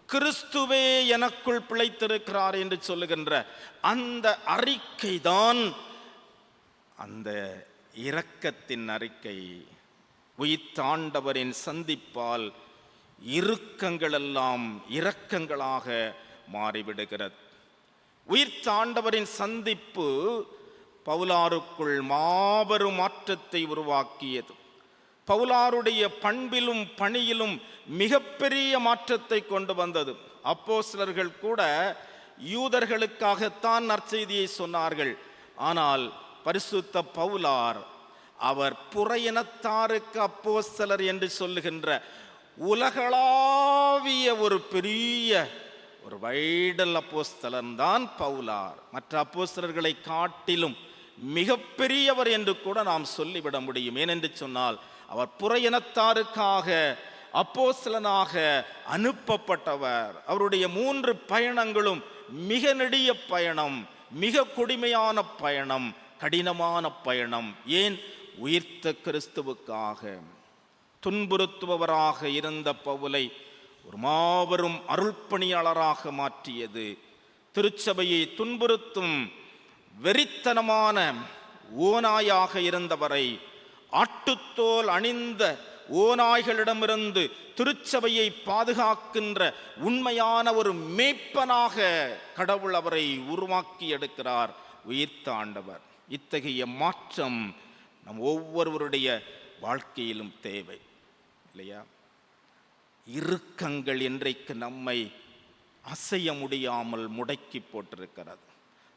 கிறிஸ்துவே எனக்குள் பிழைத்திருக்கிறார் என்று சொல்லுகின்ற அந்த அறிக்கைதான் அந்த இரக்கத்தின் அறிக்கை. உயிர்த்த ஆண்டவரின் சந்திப்பால் இறுக்கங்களெல்லாம் இரக்கங்களாக மாறிவிடுகிறது. உயிர்த்த ஆண்டவரின் சந்திப்பு பவுலாருக்குள் மாபெரும் மாற்றத்தை உருவாக்கியது. பவுலாருடைய பண்பிலும் பணியிலும் மிகப்பெரிய மாற்றத்தை கொண்டு வந்தது. அப்போஸ்தலர்கள் கூட யூதர்களுக்காகத்தான் நற்செய்தியை சொன்னார்கள். ஆனால் பரிசுத்த பவுலார் அவர் புற இனத்தாருக்கு அப்போஸ்தலர் என்று சொல்லுகின்ற உலகளாவிய ஒரு பெரிய ஒரு வைடல் அப்போஸ்தலன் தான் பவுலார். மற்ற அப்போஸ்தலர்களை காட்டிலும் மிகப்பெரியவர் என்று கூட நாம் சொல்லிவிட முடியும். ஏனென்று சொன்னால் அவர் புற இனத்தாருக்காக அப்போஸ்தலனாக அனுப்பப்பட்டவர். அவருடைய 3 பயணங்களும் மிக நெடிய பயணம், மிக கொடுமையான பயணம், கடினமான பயணம். ஏன்? உயிர்த்த கிறிஸ்துவுக்காக. துன்புறுத்துபவராக இருந்த பவுலை ஒரு மாபெரும் அருள்பணியாளராக மாற்றியது. திருச்சபையை துன்புறுத்தும் வெறித்தனமான ஓநாயாக இருந்தவரை ஆட்டுத்தோல் அணிந்த ஓநாய்களிடமிருந்து திருச்சபையை பாதுகாக்கின்ற உண்மையான ஒரு மேய்ப்பனாக கடவுள் அவரை உருவாக்கி எடுக்கிறார் உயிர்த்த ஆண்டவர். இத்தகைய மாற்றம் நம் ஒவ்வொருவருடைய வாழ்க்கையிலும் தேவை இல்லையா? இறுக்கங்கள் இன்றைக்கு நம்மை அசைய முடியாமல் முடக்கி போட்டிருக்கிறது.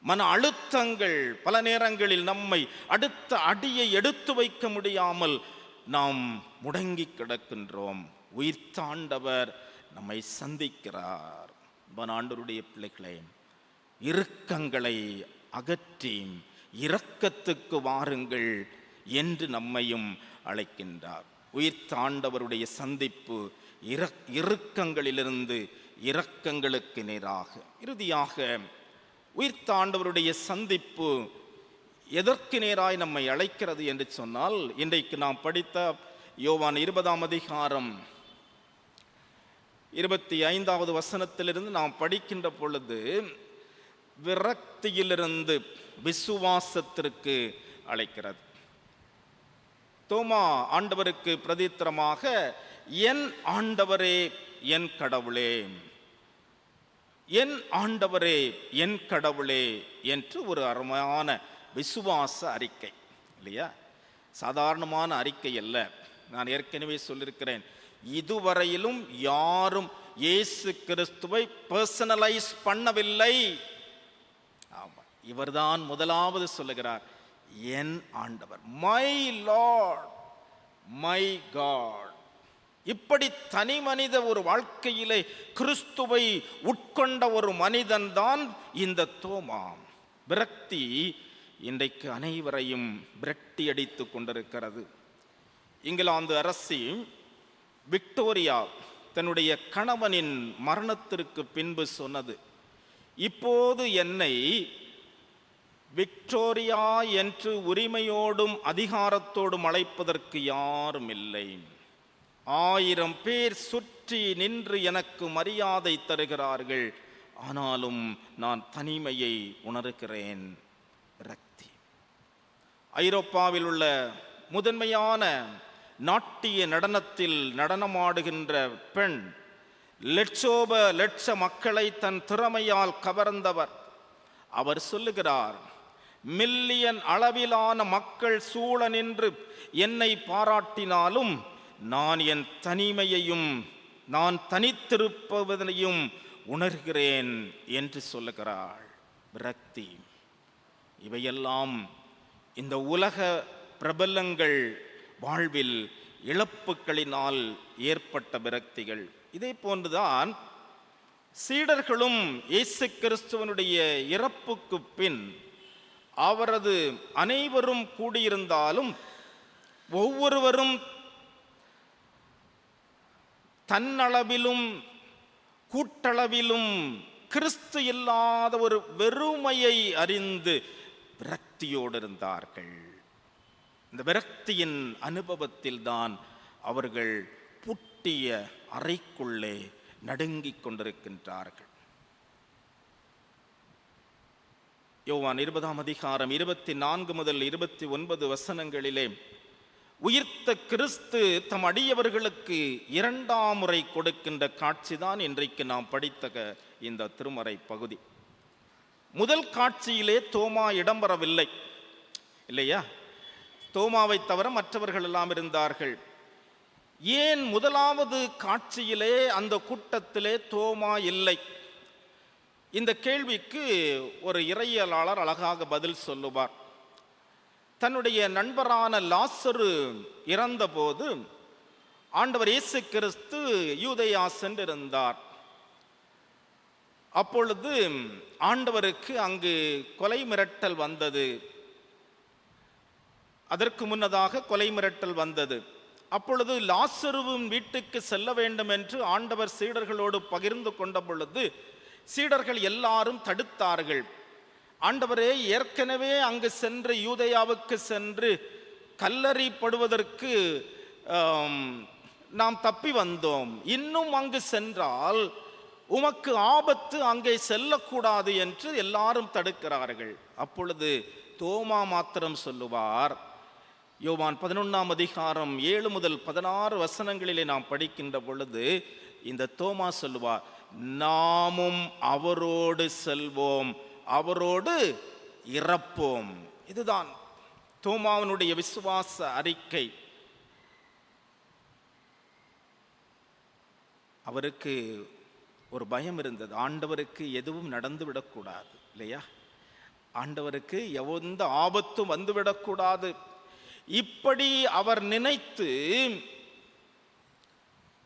மன அழுத்தங்கள் பல நேரங்களில் நம்மை அடுத்த அடியை எடுத்து வைக்க முடியாமல் நாம் முடங்கி கிடக்கின்றோம். உயிர்த்த ஆண்டவர் நம்மை சந்திக்கிறார். ஆண்டவருடைய பிள்ளைகளே, இறுக்கங்களை அகற்றி இரக்கத்துக்கு வாருங்கள் என்று நம்மையும் அழைக்கின்றார். உயிர்த்த ஆண்டவருடைய சந்திப்பு இறுக்கங்களிலிருந்து இரக்கங்களுக்கு நேராக. இறுதியாக உயிர்த்த ஆண்டவருடைய சந்திப்பு எதற்கு நேராய் நம்மை அழைக்கிறது என்று சொன்னால், இன்றைக்கு நாம் படித்த யோவான் 20ஆம் அதிகாரம் 25வது வசனத்திலிருந்து நாம் படிக்கின்ற பொழுது விரக்தியிலிருந்து விசுவாசத்திற்கு அழைக்கிறது. தோமா ஆண்டவருக்கு பிரதித்திரமாக, என் ஆண்டவரே என் கடவுளே, என் ஆண்டவரே என் கடவுளே என்று ஒரு அருமையான விசுவாச அறிக்கை இல்லையா? சாதாரணமான அறிக்கை அல்ல. நான் ஏற்கனவே சொல்லியிருக்கிறேன், இதுவரையிலும் யாரும் இயேசு கிறிஸ்துவை பர்சனலைஸ் பண்ணவில்லை. ஆமா, இவர்தான் முதலாவது சொல்லுகிறார், என் ஆண்டவர், மை லார்ட், மை காட். இப்படி தனி மனித ஒரு வாழ்க்கையிலே கிறிஸ்துவை உட்கொண்ட ஒரு மனிதன் தான் இந்த தோமா. விரக்தி இன்றைக்கு அனைவரையும் விரட்டி அடித்து கொண்டிருக்கிறது. இங்கிலாந்து அரசி விக்டோரியா தன்னுடைய கணவனின் மரணத்திற்கு பின்பு சொன்னது, இப்போது என்னை விக்டோரியா என்று உரிமையோடும் அதிகாரத்தோடும் அழைப்பதற்கு யாரும் இல்லை. 1000 பேர் சுற்றி நின்று எனக்கு மரியாதை தருகிறார்கள், ஆனாலும் நான் தனிமையை உணர்கிறேன். விரக்தி. ஐரோப்பாவில் உள்ள முதன்மையான நாட்டிய நடனத்தில் நடனமாடுகின்ற பெண் லட்ச மக்களை தன் திறமையால் கவர்ந்தவர். அவர் சொல்லுகிறார், மில்லியன் அளவிலான மக்கள் சூழ நின்று என்னை பாராட்டினாலும் நான் என் தனிமையையும் நான் தனித்திருப்பதையும் உணர்கிறேன் என்று சொல்லுகிறாள். விரக்தி. இவையெல்லாம் இந்த உலக பிரபலங்கள் வாழ்வில் இழப்புகளினால் ஏற்பட்ட விரக்திகள். இதே போன்றுதான் சீடர்களும் இயேசு கிறிஸ்துவனுடைய இறப்புக்கு பின் அவரது அனைவரும் கூடியிருந்தாலும் ஒவ்வொருவரும் தன்னளவிலும் கூட்டளவிலும் கிறிஸ்து இல்லாத ஒரு வெறுமையை அறிந்து விரக்தியோடு இருந்தார்கள். இந்த விரக்தியின் அனுபவத்தில் தான் அவர்கள் புட்டிய அறைக்குள்ளே நடுங்கிக் கொண்டிருக்கின்றார்கள். யோவான் 20ஆம் அதிகாரம் 24 முதல் 29 வசனங்களிலே உயிர்த்த கிறிஸ்து தம் அடியவர்களுக்கு இரண்டாம் முறை கொடுக்கின்ற காட்சிதான் இன்றைக்கு நாம் படித்த இந்த திருமறை பகுதி. முதல் காட்சியிலே தோமா இடம்பெறவில்லை இல்லையா? தோமாவை தவிர மற்றவர்கள் எல்லாம் இருந்தார்கள். ஏன் முதலாவது காட்சியிலே அந்த கூட்டத்திலே தோமா இல்லை? இந்த கேள்விக்கு ஒரு இறையியலாளர் அழகாக பதில் சொல்லுவார். தன்னுடைய நண்பரான லாசரு இறந்தபோது ஆண்டவர் இயேசு கிறிஸ்து யூதேயா சென்றிருந்தார். அப்பொழுது ஆண்டவருக்கு அங்கு கொலை மிரட்டல் வந்தது. அதற்கு முன்னதாக கொலை மிரட்டல் வந்தது. அப்பொழுது லாசருவின் வீட்டுக்கு செல்ல வேண்டும் என்று ஆண்டவர் சீடர்களோடு பகிர்ந்து கொண்ட பொழுது சீடர்கள் எல்லாரும் தடுத்தார்கள். ஆண்டவரே, ஏற்கனவே அங்கு சென்று யூதேயாவுக்கு சென்று கல்லறிப்படுவதற்கு நாம் தப்பி வந்தோம். இன்னும் அங்கு சென்றால் உமக்கு ஆபத்து, அங்கே செல்லக்கூடாது என்று எல்லாரும் தடுக்கிறார்கள். அப்பொழுது தோமா மாத்திரம் சொல்லுவார். யோவான் 11ஆம் அதிகாரம் 7 முதல் 16 வசனங்களிலே நாம் படிக்கின்ற பொழுது இந்த தோமா சொல்லுவார், நாமும் அவரோடு செல்வோம், அவரோடு இறப்போம். இதுதான் தோமாவினுடைய விசுவாச அறிக்கை. அவருக்கு ஒரு பயம் இருந்தது. ஆண்டவருக்கு எதுவும் நடந்து விடக்கூடாது இல்லையா? ஆண்டவருக்கு எந்த ஆபத்தும் வந்துவிடக்கூடாது. இப்படி அவர் நினைத்து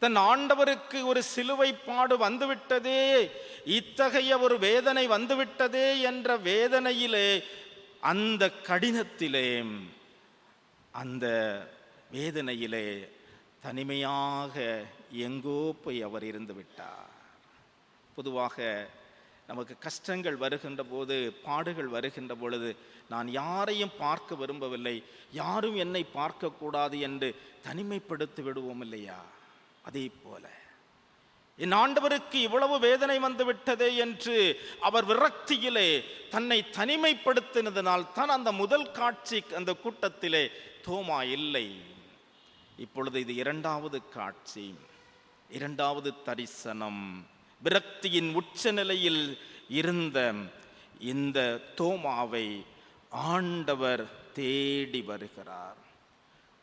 தன் ஆண்டவருக்கு ஒரு சிலுவை பாடு வந்துவிட்டதே, இத்தகைய ஒரு வேதனை வந்துவிட்டதே என்ற வேதனையிலே, அந்த கடினத்திலே, அந்த வேதனையிலே தனிமையாக எங்கோ போய் அவர் இருந்து விட்டார். பொதுவாக நமக்கு கஷ்டங்கள் வருகின்ற போது, பாடுகள் வருகின்ற பொழுது, நான் யாரையும் பார்க்க விரும்பவில்லை, யாரும் என்னை பார்க்கக்கூடாது என்று தனிமைப்படுத்தி விடுவோம் இல்லையா? அதே போல என் ஆண்டவருக்கு இவ்வளவு வேதனை வந்து விட்டதே என்று அவர் விரக்தியிலே தன்னை தனிமைப்படுத்தினதனால் தான் அந்த முதல் காட்சி அந்த கூட்டத்திலே தோமா இல்லை. இப்பொழுது இது இரண்டாவது காட்சி, இரண்டாவது தரிசனம். விரக்தியின் உச்ச நிலையில் இருந்த இந்த தோமாவை ஆண்டவர் தேடி வருகிறார்.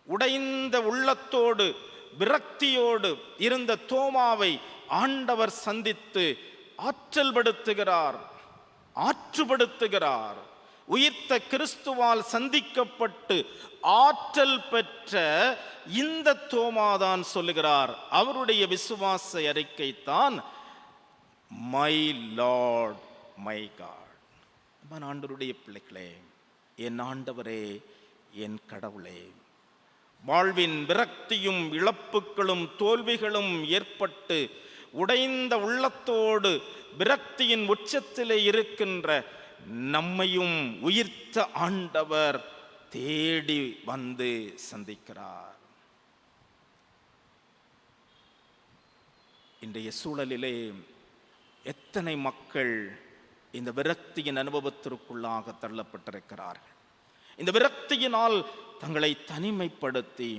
உடைந்த உள்ளத்தோடு விரக்தியோடு இருந்த தோமாவை ஆண்டவர் சந்தித்து ஆற்றல்படுத்துகிறார், ஆற்றுப்படுத்துகிறார். உயிர்த்த கிறிஸ்துவால் சந்திக்கப்பட்டு ஆற்றல் பெற்ற இந்த தோமாதான் சொல்லுகிறார், அவருடைய விசுவாச அறிக்கைத்தான் மை லார்ட் மை காட். ஆண்டவருடைய பிள்ளைகளே, என் ஆண்டவரே, என் கடவுளே, வாழ்வின் விரக்தியும் இழப்புகளும் தோல்விகளும் ஏற்பட்டு உடைந்த உள்ளத்தோடு விரக்தியின் உச்சத்திலே இருக்கின்ற நம்மையும் உயிர்த்த ஆண்டவர் தேடி வந்து சந்திக்கிறார். இன்றைய சூழலிலே எத்தனை மக்கள் இந்த விரக்தியின் அனுபவத்திற்குள்ளாக தள்ளப்பட்டிருக்கிறார்கள். இந்த விரக்தியினால் தங்களை தனிமைப்படுத்தி,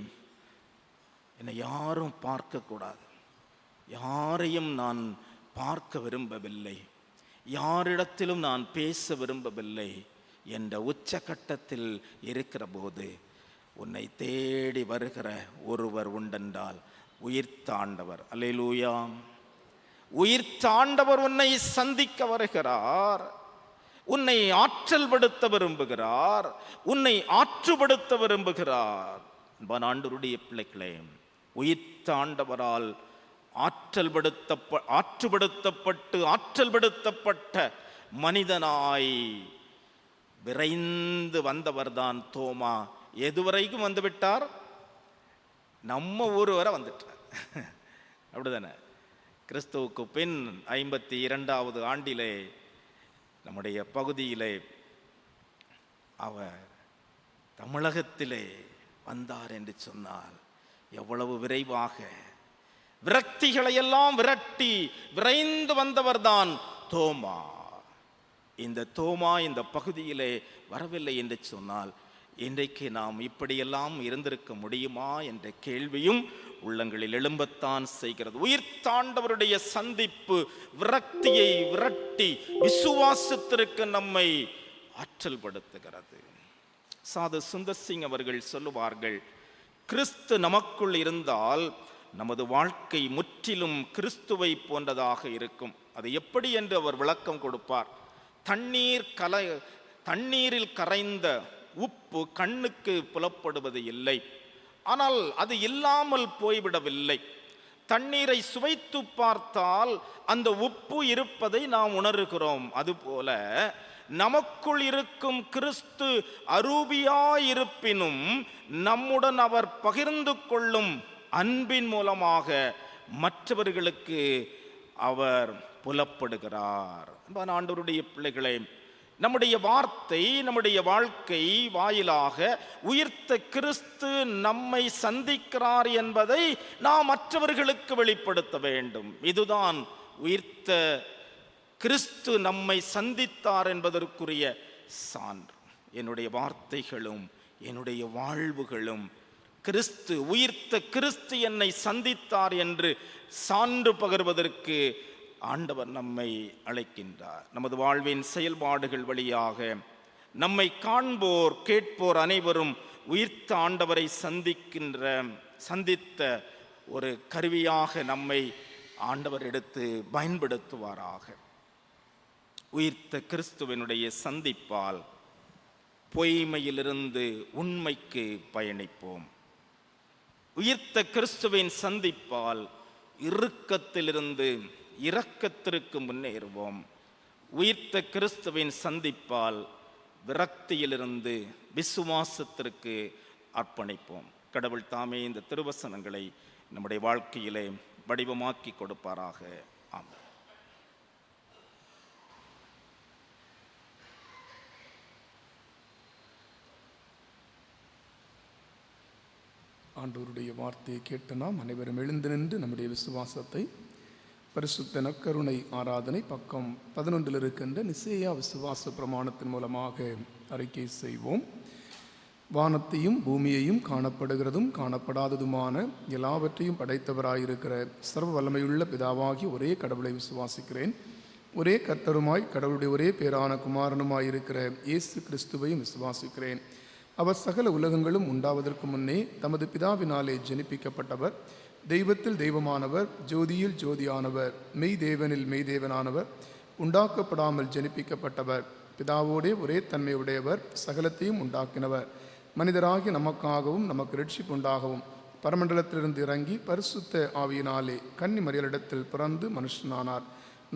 என்னை யாரும் பார்க்கக்கூடாது, யாரையும் நான் பார்க்க விரும்பவில்லை, யாரிடத்திலும் நான் பேச விரும்பவில்லை என்ற உச்சகட்டத்தில் இருக்கிற போது உன்னை தேடி வருகிற ஒருவர் உண்டென்றால் உயிர்த்த ஆண்டவர். அல்லேலூயா! உயிர்த்த ஆண்டவர் உன்னை சந்திக்க வருகிறார், உன்னை ஆற்றல்படுத்த விரும்புகிறார், உன்னை ஆற்றுப்படுத்த விரும்புகிறார். ஆண்டவருடைய பிள்ளைகளே, உயிர்த்த ஆண்டவரால் ஆற்றுப்படுத்தப்பட்டு ஆற்றல்படுத்தப்பட்ட மனிதனாய் விரைந்து வந்தவர்தான் தோமா. எதுவரைக்கும் வந்து விட்டார்? நம்ம ஊர் வரை வந்துட்டார். அப்படிதானே? கிறிஸ்துவுக்கு பின் 52வது ஆண்டிலே நம்முடைய பகுதியிலே அவர் தமிழகத்திலே வந்தார் என்று சொன்னால் எவ்வளவு விரைவாக விரக்திகளை எல்லாம் விரட்டி விரைந்து வந்தவர்தான் தோமா. இந்த தோமா இந்த பகுதியிலே வரவில்லை என்று சொன்னால் இன்றைக்கு நாம் இப்படியெல்லாம் இருந்திருக்க முடியுமா என்ற கேள்வியும் உள்ளங்களில் எழும்பத்தான் செய்கிறது. உயிர்த்தாண்டவருடைய சந்திப்பு விரக்தியை விரட்டி விசுவாசத்திற்கு நம்மை ஆற்றல் படுத்துகிறது. சாது சுந்தர் சிங் அவர்கள் சொல்லுவார்கள், கிறிஸ்து நமக்குள் இருந்தால் நமது வாழ்க்கை முற்றிலும் கிறிஸ்துவை போன்றதாக இருக்கும். அது எப்படி என்று அவர் விளக்கம் கொடுப்பார். தண்ணீரில் கரைந்த உப்பு கண்ணுக்கு புலப்படுவது இல்லை, ஆனால் அது இல்லாமல் போய்விடவில்லை. தண்ணீரை சுவைத்து பார்த்தால் அந்த உப்பு இருப்பதை நாம் உணர்கிறோம். அதுபோல நமக்குள் இருக்கும் கிறிஸ்து அரூபியாயிருப்பினும் நம்முடன் அவர் பகிர்ந்து கொள்ளும் அன்பின் மூலமாக மற்றவர்களுக்கு அவர் புலப்படுகிறார். ஆண்டவருடைய பிள்ளைகளே, நம்முடைய வார்த்தை, நம்முடைய வாழ்க்கை வாயிலாக உயிர்த்த கிறிஸ்து நம்மை சந்திக்கிறார் என்பதை நாம் மற்றவர்களுக்கு வெளிப்படுத்த வேண்டும். இதுதான் உயிர்த்த கிறிஸ்து நம்மை சந்தித்தார் என்பதற்குரிய சான்று. என்னுடைய வார்த்தைகளும் என்னுடைய வாழ்வுகளும் உயிர்த்த கிறிஸ்து என்னை சந்தித்தார் என்று சான்று பகர்வதற்கு ஆண்டவர் நம்மை அழைக்கின்றார். நமது வாழ்வின் செயல்பாடுகள் வழியாக நம்மை காண்போர் கேட்போர் அனைவரும் உயிர்த்த ஆண்டவரை சந்தித்த ஒரு கருவியாக நம்மை ஆண்டவர் எடுத்து பயன்படுத்துவாராக. உயிர்த்த கிறிஸ்துவனுடைய சந்திப்பால் பொய்மையிலிருந்து உண்மைக்கு பயணிப்போம். உயிர்த்த கிறிஸ்துவின் சந்திப்பால் இறுக்கத்திலிருந்து இரக்கத்திற்கு முன்னேறுவோம். உயிர்த்த கிறிஸ்துவின் சந்திப்பால் விரக்தியிலிருந்து விசுவாசத்திற்கு அர்ப்பணிப்போம். கடவுள் தாமே இந்த திருவசனங்களை நம்முடைய வாழ்க்கையிலே வடிவமாக்கி கொடுப்பாராக. ஆமென். ஆண்டவருடைய வார்த்தையை கேட்டு நாம் அனைவரும் எழுந்து நின்று நம்முடைய விசுவாசத்தை பரிசுத்த நற்கருணை ஆராதனை பக்கம் 11 இருக்கின்ற நிசேயா விசுவாச பிரமாணத்தின் மூலமாக அறிக்கை செய்வோம். வானத்தையும் பூமியையும் காணப்படுகிறதும் காணப்படாததுமான எல்லாவற்றையும் படைத்தவராயிருக்கிற சர்வ வல்லமையுள்ள பிதாவாகி ஒரே கடவுளை விசுவாசிக்கிறேன். ஒரே கர்த்தருமாய் கடவுளுடைய ஒரே பேரான குமாரனுமாயிருக்கிற இயேசு கிறிஸ்துவையும் விசுவாசிக்கிறேன். அவர் சகல உலகங்களும் உண்டாவதற்கு முன்னே தமது பிதாவினாலே ஜெனிப்பிக்கப்பட்டவர், தெய்வத்தில் தெய்வமானவர், ஜோதியில் ஜோதியானவர், மெய் தேவனில் மெய் தேவனானவர், உண்டாக்கப்படாமல் ஜெனிப்பிக்கப்பட்டவர், பிதாவோடே ஒரே தன்மையுடையவர், சகலத்தையும் உண்டாக்கினவர், மனிதராகி நமக்காகவும் நமக்கு ரட்சிப்பு உண்டாகவும் பரமண்டலத்திலிருந்து இறங்கி பரிசுத்த ஆவியினாலே கன்னி மரியாளிடத்தில் பிறந்து மனுஷனானார்.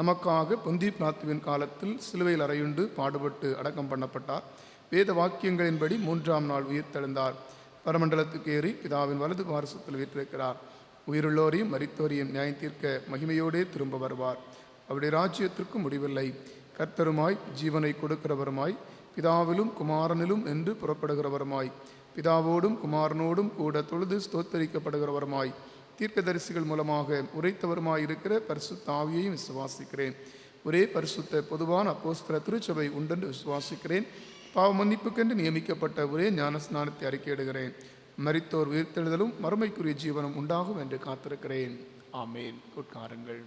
நமக்காக பொந்தி பிலாத்துவின் காலத்தில் சிலுவையில் அறையுண்டு பாடுபட்டு அடக்கம் பண்ணப்பட்டார். வேத வாக்கியங்களின்படி 3ஆம் நாள் உயிர்த்தெழுந்தார். பரமண்டலத்துக்கு ஏறி பிதாவின் வலது பாரசத்தில் வீற்றிருக்கிறார். உயிருள்ளோரையும் மரித்தோரையும் நியாயம் தீர்க்க மகிமையோடே திரும்ப வருவார். அவருடைய ராஜ்யத்திற்கு முடிவில்லை. கர்த்தருமாய் ஜீவனை கொடுக்கிறவருமாய் பிதாவிலும் குமாரனிலும் என்று புறப்படுகிறவருமாய் பிதாவோடும் குமாரனோடும் கூட தொழுது ஸ்தோத்தரிக்கப்படுகிறவருமாய் தீர்க்கதரிசிகள் மூலமாக உரைத்தவருமாய் இருக்கிற பரிசுத்த ஆவியையும் விசுவாசிக்கிறேன். ஒரே பரிசுத்த பொதுவான அப்போஸ்தல திருச்சபை உண்டென்று விசுவாசிக்கிறேன். பாவ மன்னிப்புக்கென்று நியமிக்கப்பட்ட ஒரே ஞானஸ்நானத்தை அறிக்கையிடுகிறேன். மரித்தோர் உயிர்த்தெழுதலும் மறுமைக்குரிய ஜீவனம் உண்டாகும் என்று காத்திருக்கிறேன். ஆமேன். உட்காருங்கள்.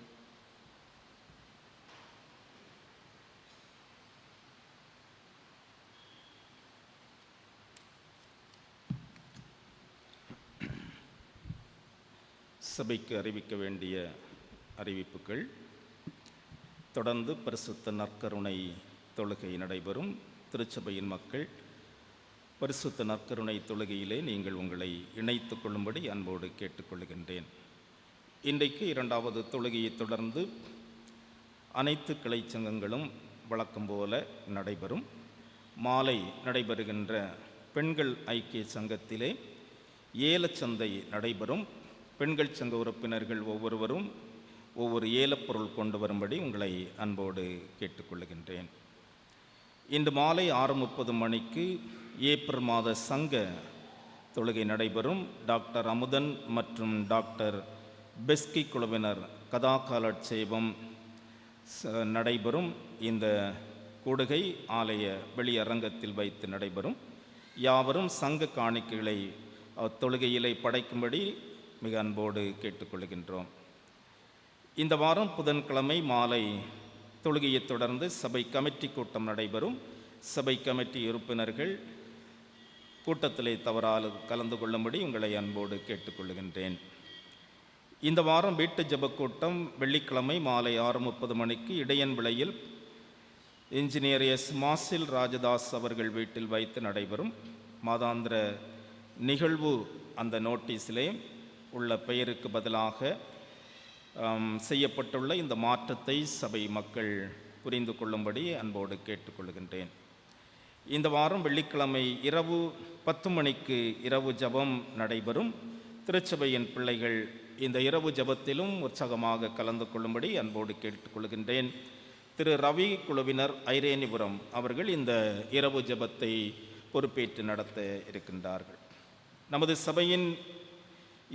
சபைக்கு அறிவிக்க வேண்டிய அறிவிப்புகள். தொடர்ந்து பரிசுத்த நற்கருணை தொழுகை நடைபெறும். திருச்சபையின் மக்கள் பரிசுத்த நற்கருணை தொழுகையிலே நீங்கள் உங்களை இணைத்துக் கொள்ளும்படி அன்போடு கேட்டுக்கொள்கின்றேன். இன்றைக்கு 2வது தொழுகையை தொடர்ந்து அனைத்து கிளை சங்கங்களும் வழக்கம் போல நடைபெறும். மாலை நடைபெறுகின்ற பெண்கள் ஐக்கிய சங்கத்திலே ஏலச்சந்தை நடைபெறும். பெண்கள் சங்க உறுப்பினர்கள் ஒவ்வொருவரும் ஒவ்வொரு ஏலப்பொருள் கொண்டு வரும்படி உங்களை அன்போடு கேட்டுக்கொள்கின்றேன். இன்று மாலை 6:30 மணிக்கு ஏப்ரல் மாத சங்க தொழுகை நடைபெறும். டாக்டர் அமுதன் மற்றும் டாக்டர் பெஸ்கி குழுவினர் கதாகாலட்சேபம் நடைபெறும். இந்த கூடுகை ஆலய வெளியரங்கத்தில் வைத்து நடைபெறும். யாவரும் சங்க காணிக்கைகளை தொழுகையிலே படைக்கும்படி மிக அன்போடு கேட்டுக்கொள்கின்றோம். இந்த வாரம் புதன்கிழமை மாலை தொழுகையைத் தொடர்ந்து சபை கமிட்டி கூட்டம் நடைபெறும். சபை கமிட்டி உறுப்பினர்கள் கூட்டத்திலே தவறாது கலந்து கொள்ளும்படி உங்களை அன்போடு கேட்டுக்கொள்கின்றேன். இந்த வாரம் வீட்டு ஜெப கூட்டம் வெள்ளிக்கிழமை மாலை 6:30 மணிக்கு இடையன் விளையில் இன்ஜினியர் எஸ் மாசில் ராஜதாஸ் அவர்கள் வீட்டில் வைத்து நடைபெறும். மாதாந்திர நிகழ்வு அந்த நோட்டீஸிலே உள்ள பெயருக்கு பதிலாக செய்யப்பட்டுள்ள இந்த மாற்றத்தை சபை மக்கள் புரிந்து கொள்ளும்படி அன்போடு கேட்டுக்கொள்கின்றேன். இந்த வாரம் வெள்ளிக்கிழமை இரவு 10 மணிக்கு இரவு ஜெபம் நடைபெறும். திருச்சபையின் பிள்ளைகள் இந்த இரவு ஜெபத்திலும் உற்சாகமாக கலந்து கொள்ளும்படி அன்போடு கேட்டுக்கொள்கின்றேன். திரு ரவி குழுவினர் ஐரேனிபுரம் அவர்கள் இந்த இரவு ஜெபத்தை பொறுப்பேற்று நடத்த இருக்கின்றார்கள். நமது சபையின்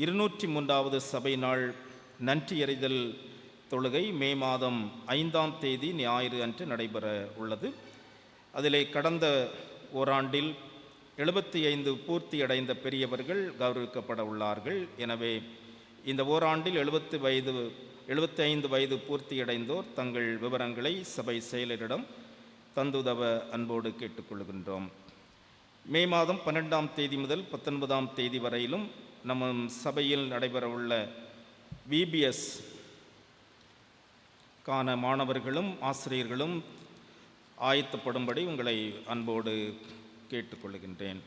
203வது சபை நாள் நன்றி எறிதல் தொழுகை மே மாதம் 5ஆம் தேதி ஞாயிறு அன்று நடைபெற உள்ளது. அதிலே கடந்த ஓராண்டில் 75 பூர்த்தியடைந்த பெரியவர்கள் கௌரவிக்கப்பட உள்ளார்கள். எனவே இந்த ஓராண்டில் 75 வயது பூர்த்தியடைந்தோர் தங்கள் விவரங்களை சபை செயலரிடம் தந்துதவ அன்போடு கேட்டுக்கொள்கின்றோம். மே மாதம் 12ஆம் தேதி முதல் 19ஆம் தேதி வரையிலும் நம்ம சபையில் நடைபெறவுள்ள விபிஎஸ் கான மாணவர்களும் ஆசிரியர்களும் ஆயத்தப்படும்படி உங்களை அன்போடு கேட்டுக்கொள்கின்றேன்.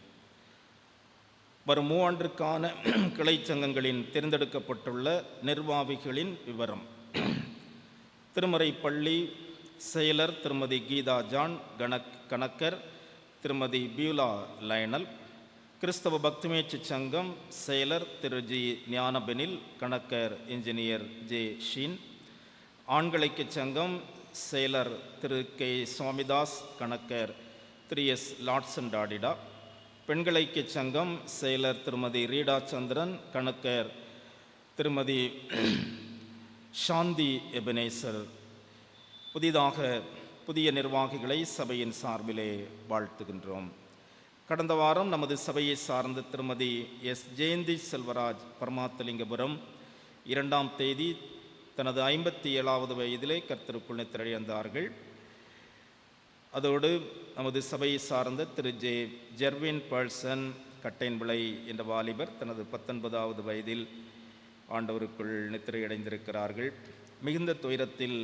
வரும் 3 ஆண்டுக்கான கிளை சங்கங்களின் தேர்ந்தெடுக்கப்பட்டுள்ள நிர்வாகிகளின் விவரம். திருமறை பள்ளி செயலர் திருமதி கீதா ஜான் கணக்கர், திருமதி பியூலா லைனல். கிறிஸ்தவ பக்திமேட்சி சங்கம் செயலர் திரு ஜி ஞானபெனில், கணக்கர் இன்ஜினியர் ஜே ஷீன். ஆண்கள் ஐக்கிய சங்கம் செயலர் திரு கே சுவாமிதாஸ், கணக்கர் திரு எஸ் லாட்சன் டாடிடா. பெண்கள் ஐக்கிய சங்கம் செயலர் திருமதி ரீடா சந்திரன், கணக்கர் திருமதி சாந்தி எபனேசர். புதிய நிர்வாகிகளை சபையின் சார்பிலே வாழ்த்துகின்றோம். கடந்த வாரம் நமது சபையை சார்ந்த திருமதி எஸ் ஜெயந்தி செல்வராஜ் பரமாத்தலிங்கபுரம் 2ஆம் தேதி தனது 57வது வயதிலே கர்த்தருக்குள் நித்திரையடைந்தார்கள். அதோடு நமது சபையை சார்ந்த திரு ஜெர்வின் பர்சன் கட்டைன்விளை என்ற வாலிபர் தனது 19வது வயதில் ஆண்டவருக்குள் நித்திரையடைந்திருக்கிறார்கள். மிகுந்த துயரத்தில்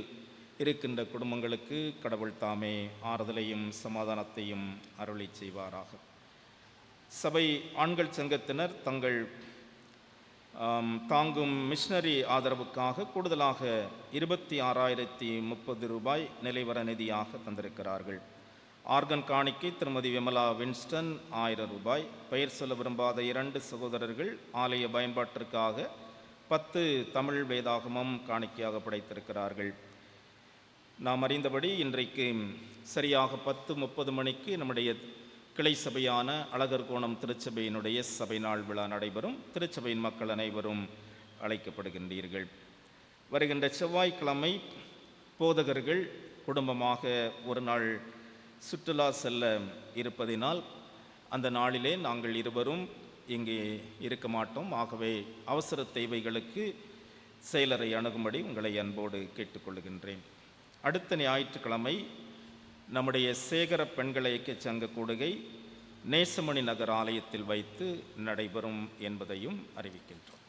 இருக்கின்ற குடும்பங்களுக்கு கடவுள் தாமே ஆறுதலையும் சமாதானத்தையும் அருளி செய்வாராக. சபை ஆண்கள் சங்கத்தினர் தங்கள் தாங்கும் மிஷனரி ஆதரவுக்காக கூடுதலாக 26,030 ரூபாய் நிலைவர நிதியாக தந்திருக்கிறார்கள். ஆர்கன் காணிக்கை திருமதி விமலா வின்ஸ்டன் 1000 ரூபாய். பெயர் சொல்ல விரும்பாத 2 சகோதரர்கள் ஆலய பயன்பாட்டிற்காக 10 தமிழ் வேதாகமம் காணிக்கையாக படைத்திருக்கிறார்கள். நாம் அறிந்தபடி இன்றைக்கு சரியாக 10:30 மணிக்கு நம்முடைய கிளை சபையான அழகர்கோணம் திருச்சபையினுடைய சபை நாள் விழா நடைபெறும். திருச்சபையின் மக்கள் அனைவரும் அழைக்கப்படுகின்றீர்கள். வருகின்ற செவ்வாய்க்கிழமை போதகர்கள் குடும்பமாக ஒரு நாள் சுற்றுலா செல்ல இருப்பதினால் அந்த நாளிலே நாங்கள் இருவரும் இங்கே இருக்க மாட்டோம். ஆகவே அவசர தேவைகளுக்கு செயலரை அணுகும்படி உங்களை அன்போடு கேட்டுக்கொள்கின்றேன். அடுத்த ஞாயிற்றுக்கிழமை நம்முடைய சேகர பெண்கள் ஐக்கிய சங்க கூடுகை நேசமணி நகர் ஆலயத்தில் வைத்து நடைபெறும் என்பதையும் அறிவிக்கின்றோம்.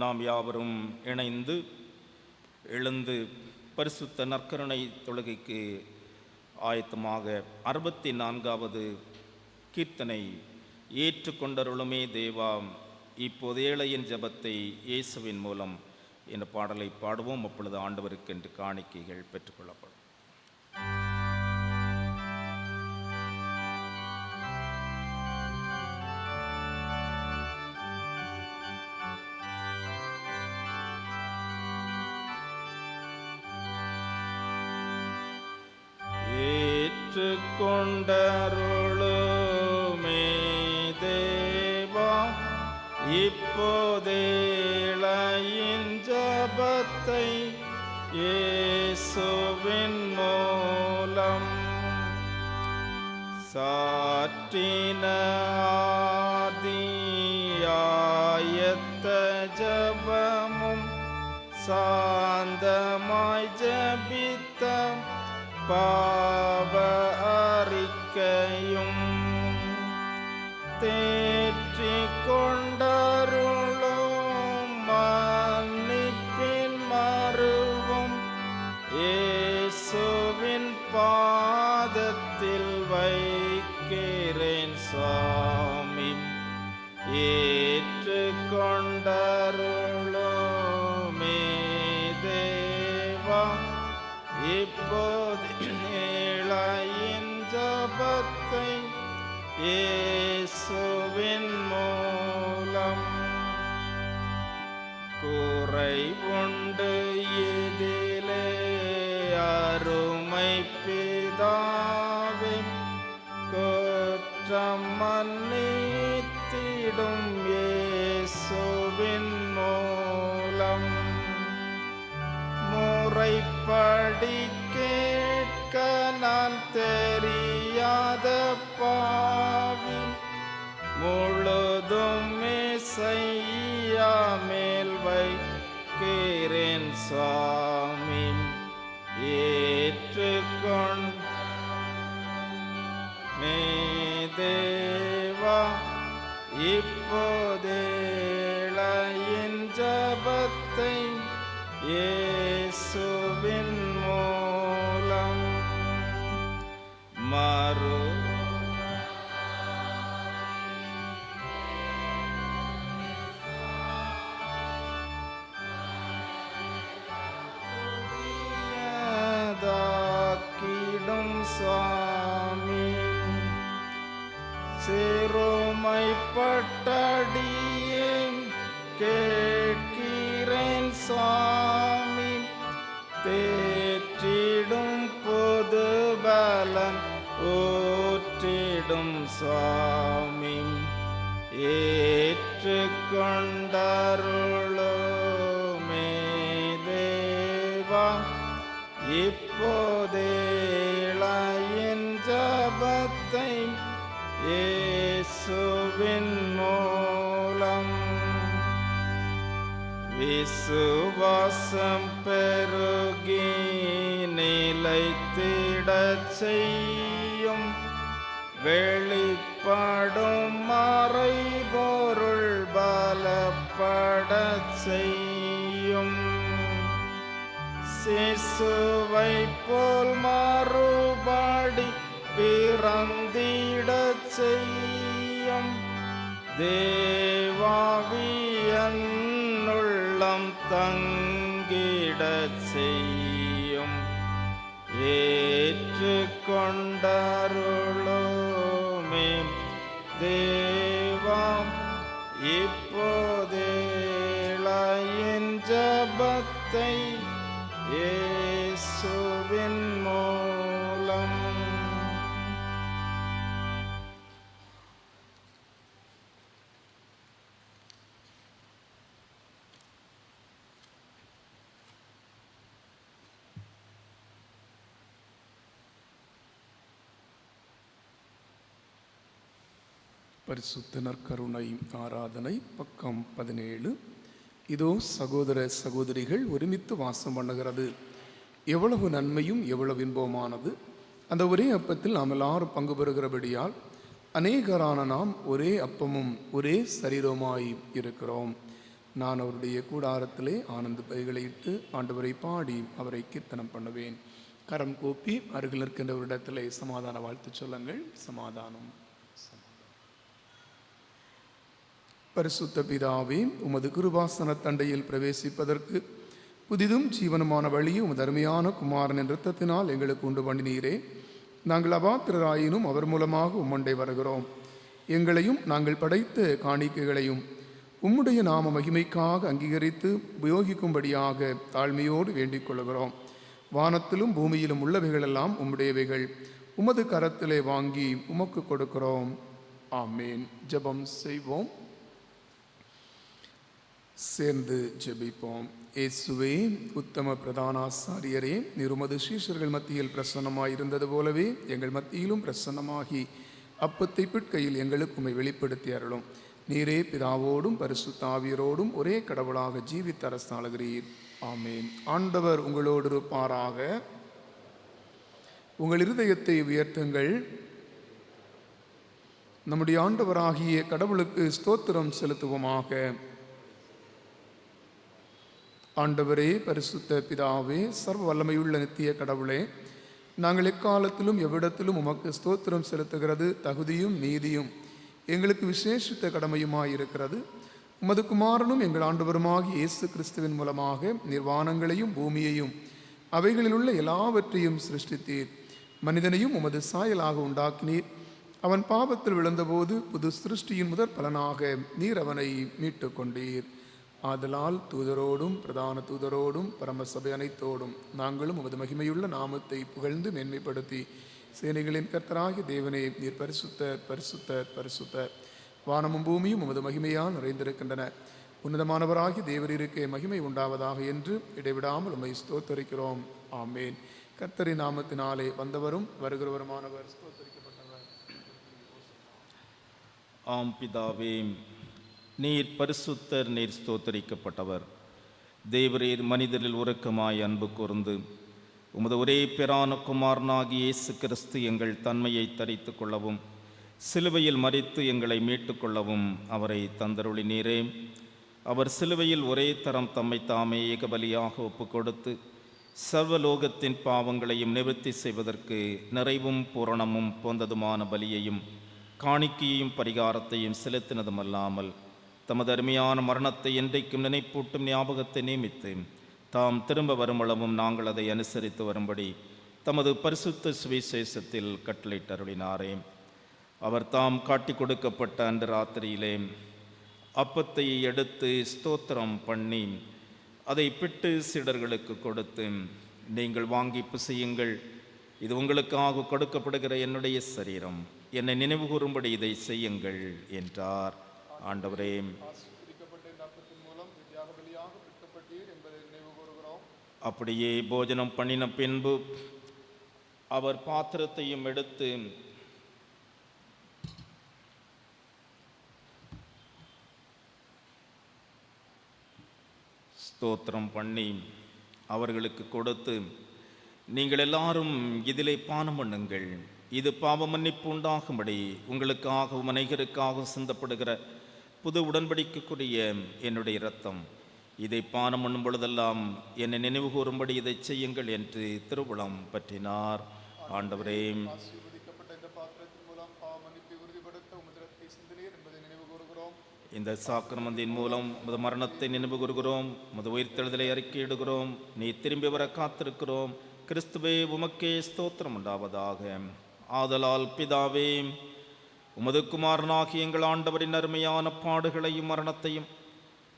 நாம் யாவரும் இணைந்து எழுந்து பரிசுத்த நற்கருணை தொழுகைக்கு ஆயத்தமாக 64வது கீர்த்தனை ஏற்றுக்கொண்டருளுமே தேவா இப்போது ஏழையின் ஜெபத்தை இயேசுவின் மூலம் என்ற பாடலை பாடுவோம். அப்பொழுது ஆண்டவருக்கு என்று காணிக்கைகள் பெற்றுக்கொள்ளப்படும். ஏற்றுக்கொண்டருளுமே தேவா இப்போதேளையின் ஜபத்தை இயேசுவின் மூலம் சாற்றின ஆதியாயத்த ஜபமும் சாந்தமாய் ஜபித்த பாவ அறிக்கையும் தேற்றிக் கொண்டருளும் மன்னிப்பின் மருவும் இயேசுவின் பாதத்தில் வைக்கிறேன் சுவாமி. ஏற்றுக் கொண்டருளுமே தேவா, இப்போது ஏழையின் ஜபத்தை இயேசுவின் மூலம். குறைவுண்டு இதிலே அருமை பிதாவே, குற்றம் மன்னித்திடும் இயேசுவின் மூலம். முறைப்படி கேட்க நான் தெரியாத பாவி, முழுதும் இசையா மேல் வைக்கிறேன் சுவாமி. ஏற்றுக்கொண்ட தேவா, இப்போதேளையின் ஜபத்தை இயேசுவின் மூலம். மறு தாக்கிடும் சுவாமி. சிறுமைப்பட்டடியே கேட்கிறேன் சுவாமி. தேற்றிடும் பொது பலன் ஊற்றிடும் சுவாமி. ஏற்றுக்கொண்டருளுமே தேவா, இப்போதேளையின் ஜபத்தை இயேசுவின் மூலம். விசுவாசம் பெருகி நிலைத்திடச் செய்யும், வெளிப்படும் மறைபொருள் பலப்படச் செய்யும். சிசுவை போல் மறுபடி பிறந்திடச் செய்யும், தேவாவியன் உள்ளம் தங்கிடச் செய்யும். ஏற்றுக்கொண்டருளுமே தேவா, இப்போதேளையின் ஜபத்தை இயேசுவின் மூலம். பரிசுத்த நற்கருணை ஆராதனை பக்கம் 17. இதோ சகோதர சகோதரிகள் ஒருமித்து வாசம் பண்ணுகிறது. எவ்வளவு நன்மையும் எவ்வளவு இன்பமானது! அந்த ஒரே அப்பத்தில் நாம் எல்லாரும் பங்கு பெறுகிறபடியால் அநேகரான நாம் ஒரே அப்பமும் ஒரே சரீரமாய் இருக்கிறோம். நான் அவருடைய கூடாரத்திலே ஆனந்த பைகளையிட்டு ஆண்டவரை பாடி அவரை கீர்த்தனம் பண்ணுவேன். கரம் கூப்பி அருகில் இருக்கின்றவரிடத்திலே சமாதான வாழ்த்து சொல்லுங்கள். சமாதானம். பரிசுத்த பிதாவே, உமது கிருபாசன தண்டையில் பிரவேசிப்பதற்கு புதிதும் ஜீவனமான வழியை உமது அருமையான குமாரனின் இரத்தத்தினால் எங்களுக்கு உண்டு பண்ணினீரே. நாங்கள் அபாத்திரராயினும் அவர் மூலமாக உம்மண்டை வருகிறோம். எங்களையும் நாங்கள் படைத்த காணிக்கைகளையும் உம்முடைய நாம மகிமைக்காக அங்கீகரித்து உபயோகிக்கும்படியாக தாழ்மையோடு வேண்டிக் கொள்கிறோம். வானத்திலும் பூமியிலும் உள்ளவைகளெல்லாம் உம்முடையவைகள். உமது கரத்திலே வாங்கி உமக்கு கொடுக்கிறோம். ஆமேன். ஜெபம் செய்வோம். சேர்ந்து ஜெபிப்போம். இயேசுவே, உத்தம பிரதானாசாரியரே, நீர் உமது சீஷர்கள் மத்தியில் பிரசன்னமாயிருந்தது போலவே எங்கள் மத்தியிலும் பிரசன்னமாகி அப்பத்தை பிற்கையில் எங்களுக்கு உம்மை வெளிப்படுத்தி அருளும். நீரே பிதாவோடும் பரிசுத்த ஆவியரோடும் ஒரே கடவுளாக ஜீவித்த அரசாளுகிறீர். ஆமேன். ஆண்டவர் உங்களோடு இருப்பாராக. உங்கள் இருதயத்தை உயர்த்துங்கள். நம்முடைய ஆண்டவராகிய கடவுளுக்கு ஸ்தோத்திரம் செலுத்துவோமாக. ஆண்டவரே, பரிசுத்த பிதாவே, சர்வ வல்லமையுள்ள நித்திய கடவுளே, நாங்கள் எக்காலத்திலும் எவ்விடத்திலும் உமக்கு ஸ்தோத்திரம் செலுத்துகிறது தகுதியும் நீதியும் எங்களுக்கு விசேஷித்த கடமையுமாயிருக்கிறது. உமது குமாரனும் எங்கள் ஆண்டவருமாகிய இயேசு கிறிஸ்துவின் மூலமாக நிர்வாணங்களையும் பூமியையும் அவைகளில் உள்ள எல்லாவற்றையும் சிருஷ்டித்தீர். மனிதனையும் உமது சாயலாக உண்டாக்கினீர். அவன் பாவத்தில் விழுந்தபோது புது சிருஷ்டியின் முதற் பலனாக நீர் அவனை மீட்டு கொண்டீர். ஆதலால் தூதரோடும் பிரதான தூதரோடும் பரமசபை அனைத்தோடும் நாங்களும் உமது மகிமையுள்ள நாமத்தை புகழ்ந்து மேன்மைப்படுத்தி, சேனைகளின் கர்த்தராகிய தேவனே, நீர் பரிசுத்தர் பரிசுத்தர் பரிசுத்தர், வானமும் பூமியும் உமது மகிமையால் நிறைந்திருக்கின்றன, உன்னதமானவராகிய தேவரீருக்கே மகிமை உண்டாவதாக என்று இடைவிடாமல் உம்மை ஸ்தோத்தரிக்கிறோம். ஆமேன். கர்த்தரின் நாமத்தினாலே வந்தவரும் வருகிறவருமானவர் ஸ்தோத்தரிக்கப்பட்டவர். ஆம் பிதாவே, நீர் பரிசுத்தர், நீர் ஸ்தோத்தரிக்கப்பட்டவர். தேவரீர் மனிதரில் உருக்கமாய் அன்பு கூர்ந்து உமது ஒரே பிரான குமாரனாகிய இயேசு கிறிஸ்து எங்கள் தன்மையை தரித்து கொள்ளவும் சிலுவையில் மரித்து எங்களை மீட்டு கொள்ளவும் அவரை தந்தருளினீரே. அவர் சிலுவையில் ஒரே தரம் தம்மை தாமே ஏகபலியாக ஒப்பு கொடுத்து சர்வலோகத்தின் பாவங்களையும் நிவர்த்தி செய்வதற்கு நிறைவும் பூரணமும் போந்ததுமான பலியையும் காணிக்கையையும் பரிகாரத்தையும் செலுத்தினதுமல்லாமல் தமது அருமையான மரணத்தை என்றைக்கும் நினைப்பூட்டும் ஞாபகத்தை நியமித்து தாம் திரும்ப வருமளவும் நாங்கள் அதை அனுசரித்து வரும்படி தமது பரிசுத்த சுவிசேஷத்தில் கட்டளையிட்டருளினாரே. அவர் தாம் காட்டி கொடுக்கப்பட்ட அன்று ராத்திரியிலே அப்பத்தை எடுத்து ஸ்தோத்திரம் பண்ணி அதை பிட்டு சீடர்களுக்கு கொடுத்து, நீங்கள் வாங்கி புசியுங்கள், இது உங்களுக்காக கொடுக்கப்படுகிற என்னுடைய சரீரம், என்னை நினைவு கூறும்படி இதை செய்யுங்கள் என்றார். ஆண்டவரே, அப்படியே போஜனம் பண்ணின பின்பு அவர் பாத்திரத்தையும் எடுத்து ஸ்தோத்திரம் பண்ணி அவர்களுக்கு கொடுத்து, நீங்கள் எல்லாரும் இதிலே பானம் பண்ணுங்கள், இது பாவ மன்னிப்பு உண்டாகும்படி உங்களுக்காகவும் அநேகருக்காக சிந்தப்படுகிற புது உடன்படிக்கைக்குரிய என்னுடைய இரத்தம், இதை பானம் பண்ணும் பொழுதெல்லாம் என்னை நினைவு கூறும்படி இதை செய்யுங்கள் என்று திருவுளம் பற்றினார். ஆண்டவரே, இந்த சாக்கிரமத்தின் மூலம் உமது மரணத்தை நினைவு கூறுகிறோம், உமது உயிர்த்தெழுதலை அறிக்கையிடுகிறோம், நீ திரும்பி வர காத்திருக்கிறோம். கிறிஸ்துவே, உமக்கே ஸ்தோத்திரம் உண்டாவதாக. ஆதலால் பிதாவே, உமது குமாரனாகிய எங்கள் ஆண்டவரின் அருமையான பாடுகளையும் மரணத்தையும்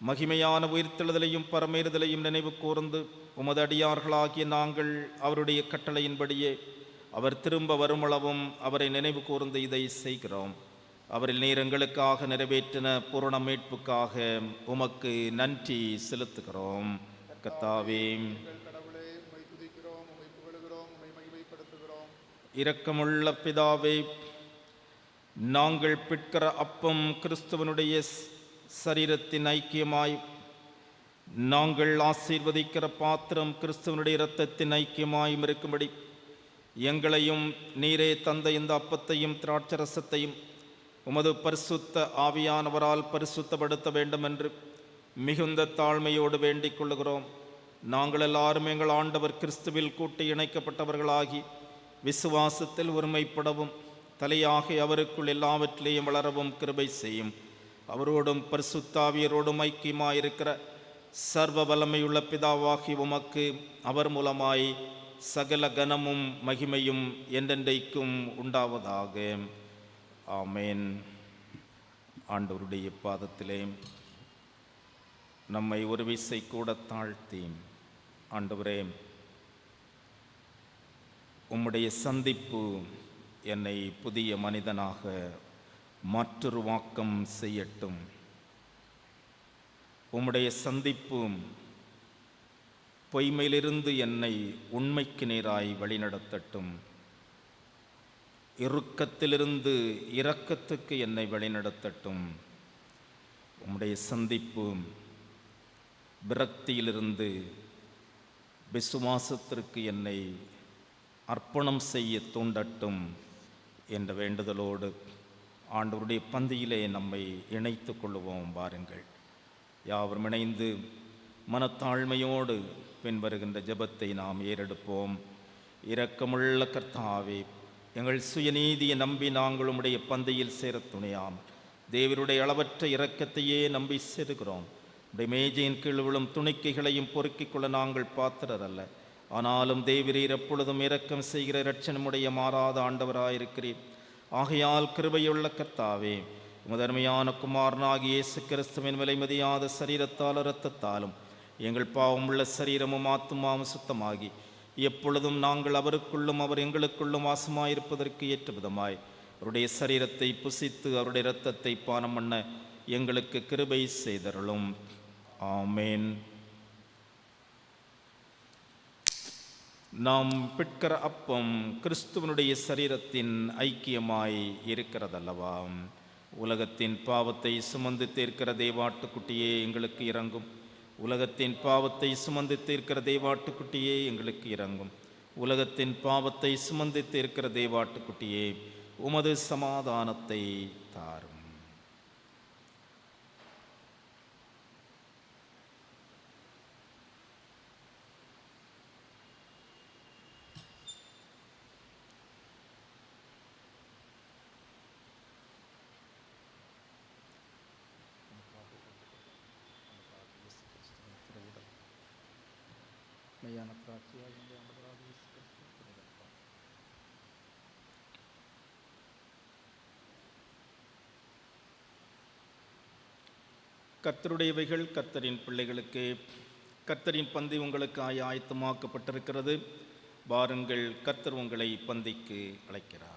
மகிமையான உயிர்த்தெழுதலையும் பரமேறுதலையும் நினைவு கூர்ந்து உமது அடியார்களாகிய நாங்கள் அவருடைய கட்டளையின்படியே அவர் திரும்ப வருமளவும் அவரை நினைவு கூர்ந்து இதை செய்கிறோம். அவரில் நீர் எங்களுக்காக நிறைவேற்றின பூரண மீட்புக்காக உமக்கு நன்றி செலுத்துகிறோம். கர்த்தாவே, இரக்கமுள்ள பிதாவே, நாங்கள் பிற்கிற அப்பம் கிறிஸ்துவனுடைய சரீரத்தின் ஐக்கியமாய், நாங்கள் ஆசீர்வதிக்கிற பாத்திரம் கிறிஸ்துவனுடைய இரத்தத்தின் ஐக்கியமாயும் இருக்கும்படி எங்களையும் நீரே தந்த இந்த அப்பத்தையும் திராட்சரசத்தையும் உமது பரிசுத்த ஆவியானவரால் பரிசுத்தப்படுத்த வேண்டும் என்று மிகுந்த தாழ்மையோடு வேண்டிக் கொள்ளுகிறோம். நாங்கள் எல்லாரும் எங்கள் ஆண்டவர் கிறிஸ்துவில் கூட்டி இணைக்கப்பட்டவர்களாகி விசுவாசத்தில் ஒருமைப்படவும் தலையாகி அவருக்குள் எல்லாவற்றிலேயும் வளரவும் கிருபை செய்யும். அவரோடும் பரிசுத்தாவியரோடும் ஐக்கியமாயிருக்கிற சர்வ வல்லமையுள்ள பிதாவாகி உமக்கு அவர் மூலமாய் சகல கனமும் மகிமையும் என்றென்றைக்கும் உண்டாவதாக. ஆமேன். ஆண்டவருடைய பாதத்திலே நம்மை ஒரு விசை கூட தாழ்த்தி, ஆண்டவரே, உம்முடைய சந்திப்பு என்னை புதிய மனிதனாக மாற்றுருவாக்கம் செய்யட்டும். உம்முடைய சந்திப்பு பொய்மையிலிருந்து என்னை உண்மைக்கு நேராய் வழிநடத்தட்டும். இறுக்கத்திலிருந்து இரக்கத்துக்கு என்னை வழிநடத்தட்டும். உம்முடைய சந்திப்பு விரக்தியிலிருந்து விசுவாசத்திற்கு என்னை அர்ப்பணம் செய்ய தூண்டட்டும் என்ற வேண்டுதலோடு ஆண்டவருடைய பந்தியிலே நம்மை இணைத்து கொள்ளுவோம். வாருங்கள், யாவரும் இணைந்து மனத்தாழ்மையோடு பின்வருகின்ற ஜெபத்தை நாம் ஏறெடுப்போம். இரக்கமுள்ள கர்த்தாவே, எங்கள் சுயநீதியை நம்பி நாங்கள் உம்முடைய பந்தியில் சேர துணையாம். தேவருடைய அளவற்ற இரக்கத்தையே நம்பி சேருகிறோம். உடைய மேஜையின் கீழ் விழும் துணிக்கைகளையும் பொறுக்கிக் கொள்ள நாங்கள் பாத்திரர் அல்ல. ஆனாலும் தேவரீர் எப்பொழுதும் இரக்கம் செய்கிற இரட்சணமுடைய மாறாத ஆண்டவராயிருக்கிறீர். ஆகையால் கிருபையுள்ள கர்த்தாவே, உமதர்மையான குமாரனாகிய இயேசு கிறிஸ்துவின் விலைமதியாத சரீரத்தால் இரத்தத்தாலும் எங்கள் பாவமுள்ள சரீரமும் ஆத்துமாவும் சுத்தமாகி எப்பொழுதும் நாங்கள் அவருக்குள்ளும் அவர் எங்களுக்குள்ளும் வாசமாயிருப்பதற்கு ஏற்ற விதமாய் அவருடைய சரீரத்தை புசித்து அவருடைய இரத்தத்தை பானம் பண்ண எங்களுக்கு கிருபை செய்தருளும். ஆமேன். நாம் பிற்கிற அப்பம் கிறிஸ்துவனுடைய சரீரத்தின் ஐக்கியமாய் இருக்கிறதல்லவா? உலகத்தின் பாவத்தை சுமந்து தீர்க்கிற தேவாட்டுக்குட்டியே எங்களுக்கு இறங்கும். உலகத்தின் பாவத்தை சுமந்து தீர்க்கிற தேவாட்டுக்குட்டியே எங்களுக்கு இறங்கும். உலகத்தின் பாவத்தை சுமந்து தீர்க்கிற தேவாட்டுக்குட்டியே உமது சமாதானத்தை தாரும். கர்த்தருடையவைகள் கர்த்தரின் பிள்ளைகளுக்கு. கர்த்தரின் பந்தி உங்களுக்கு ஆயத்தமாக்கப்பட்டிருக்கிறது. வாருங்கள், கர்த்தர் உங்களை பந்திக்கு அழைக்கிறார்.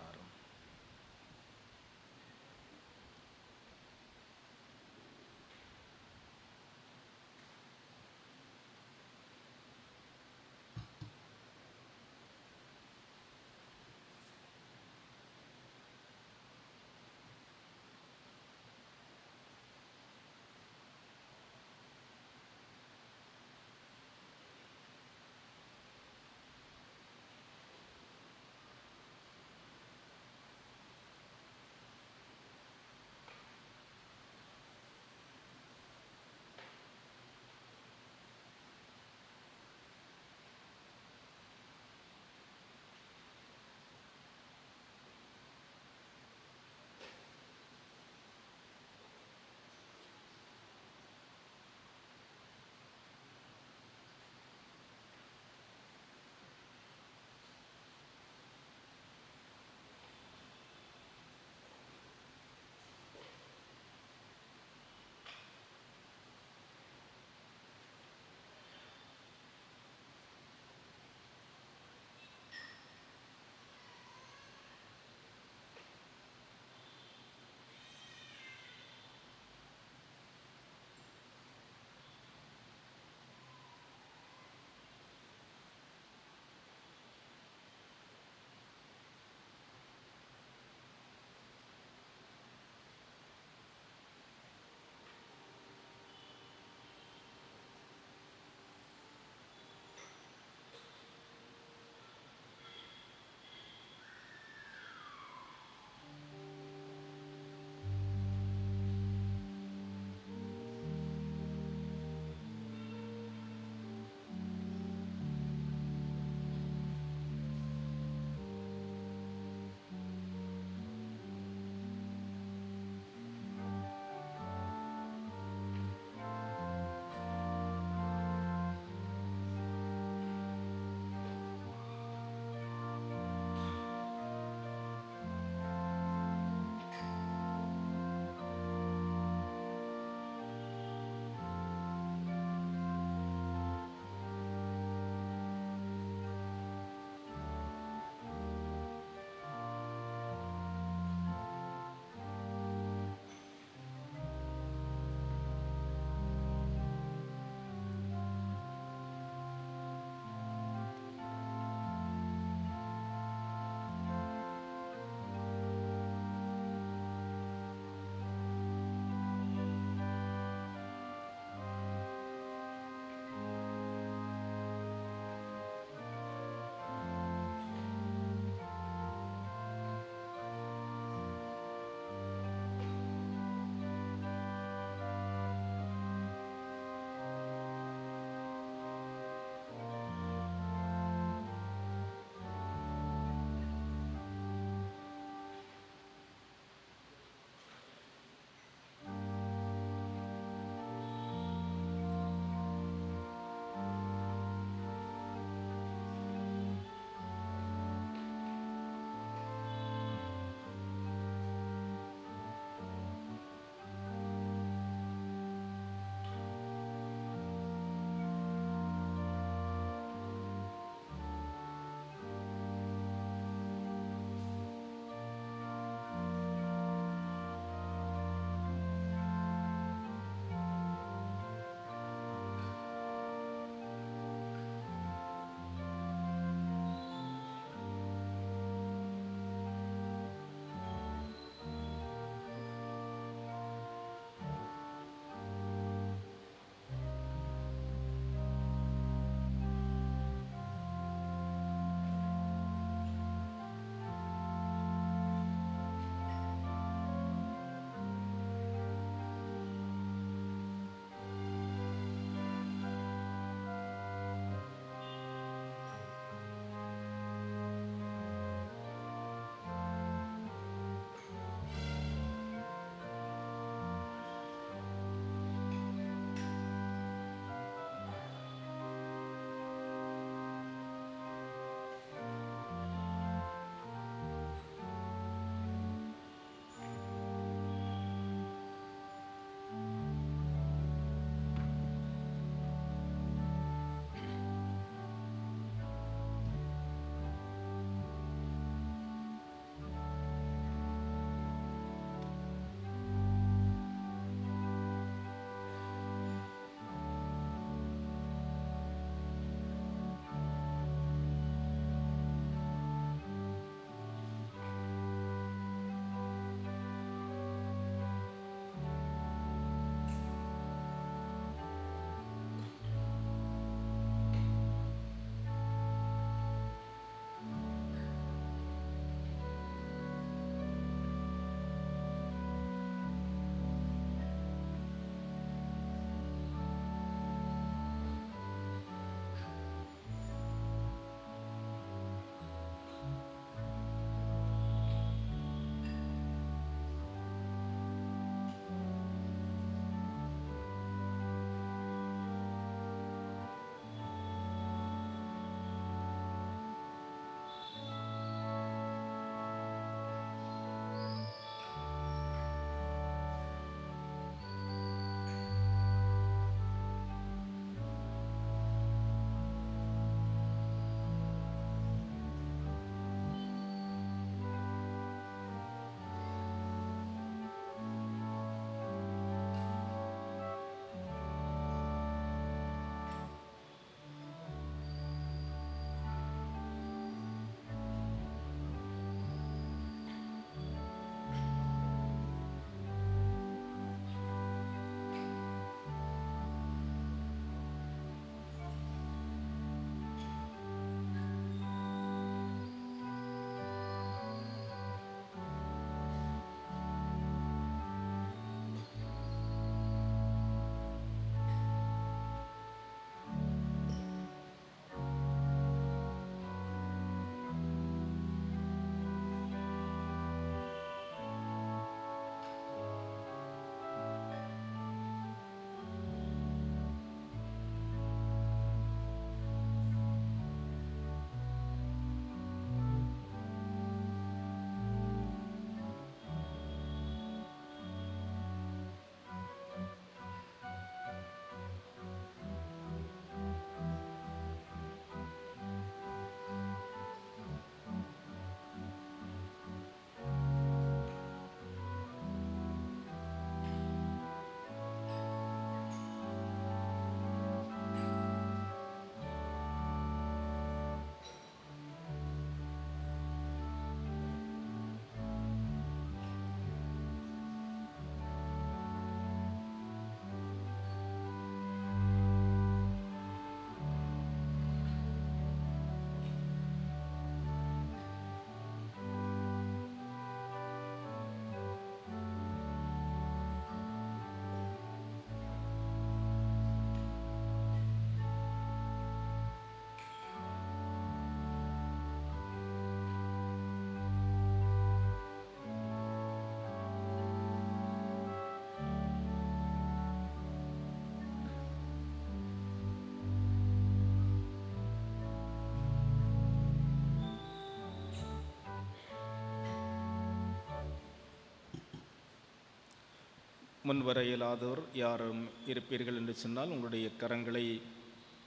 முன்வர இயலாதவர் யாரும் இருப்பீர்கள் என்று சொன்னால் உங்களுடைய கரங்களை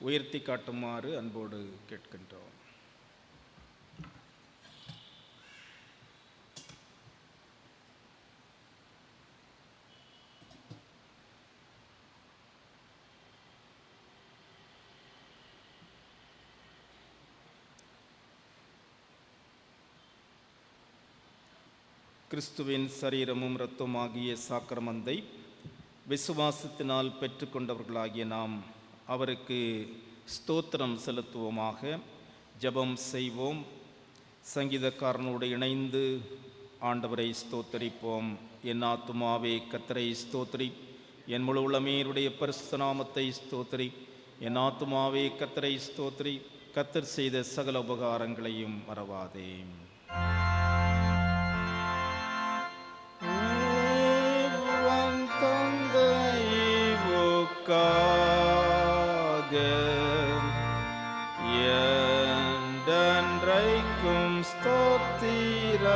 உயர்த்தி காட்டுமாறு அன்போடு கேட்கின்றோம். கிறிஸ்துவின் சரீரமும் இரத்தமாகிய சாக்கிரமந்தை விசுவாசத்தினால் பெற்றுக்கொண்டவர்களாகிய நாம் அவருக்கு ஸ்தோத்திரம் செலுத்துவோமாக. ஜெபம் செய்வோம். சங்கீதக்காரனோடு இணைந்து ஆண்டவரை ஸ்தோத்தரிப்போம். என் ஆத்துமாவே கர்த்தரை ஸ்தோத்திரி, என் முழு உளமேருடைய பரிசுத்த நாமத்தை ஸ்தோத்திரி. என் ஆத்துமாவே கர்த்தரை ஸ்தோத்திரி, கர்த்தர் செய்த சகல உபகாரங்களையும் மறவாதே. என்றைக்கும் ஸ்தோத்திரம்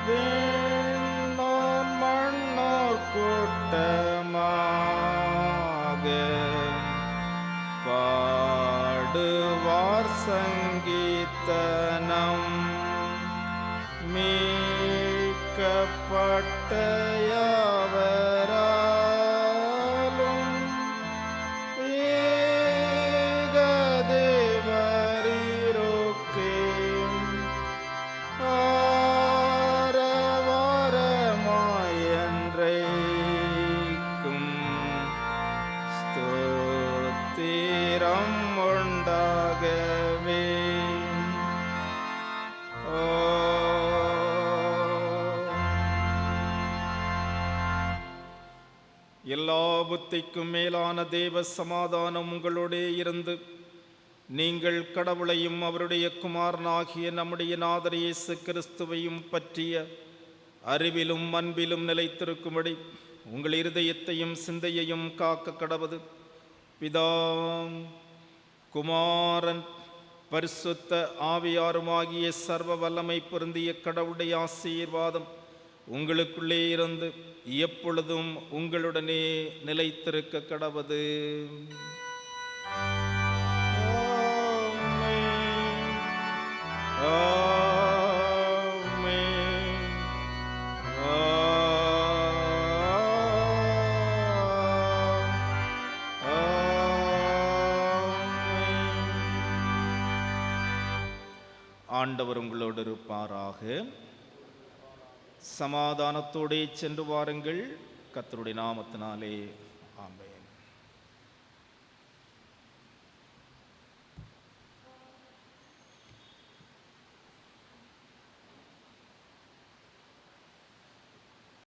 விண்ணோர் மண்ணோர் கூட்டமாக பாடுவார் சங்கீதனம் மீட்கப்பட்ட யாவராலும் ஸ்தோத்திரம் உண்டாகவே. எல்லா புத்திக்கும் மேலான தேவ சமாதானம் உங்களோடே இருந்து நீங்கள் கடவுளையும் அவருடைய குமாரனாகிய நம்முடைய நாதர் இயேசு கிறிஸ்துவையும் பற்றிய அறிவிலும் அன்பிலும் நிலைத்திருக்கும்படி உங்கள் இருதயத்தையும் சிந்தையையும் காக்க கடவது. பிதா, குமாரன், பரிசுத்த ஆவியாருமாகிய சர்வ வல்லமை பொருந்திய கடவுளுடைய ஆசீர்வாதம் உங்களுக்குள்ளே இருந்து எப்பொழுதும் உங்களுடனே நிலைத்திருக்க கடவது. ஆண்டவர் உங்களோடு இருப்பாராக. சமாதானத்தோடே சென்று வாருங்கள். கர்த்தருடைய நாமத்தினாலே ஆமென்.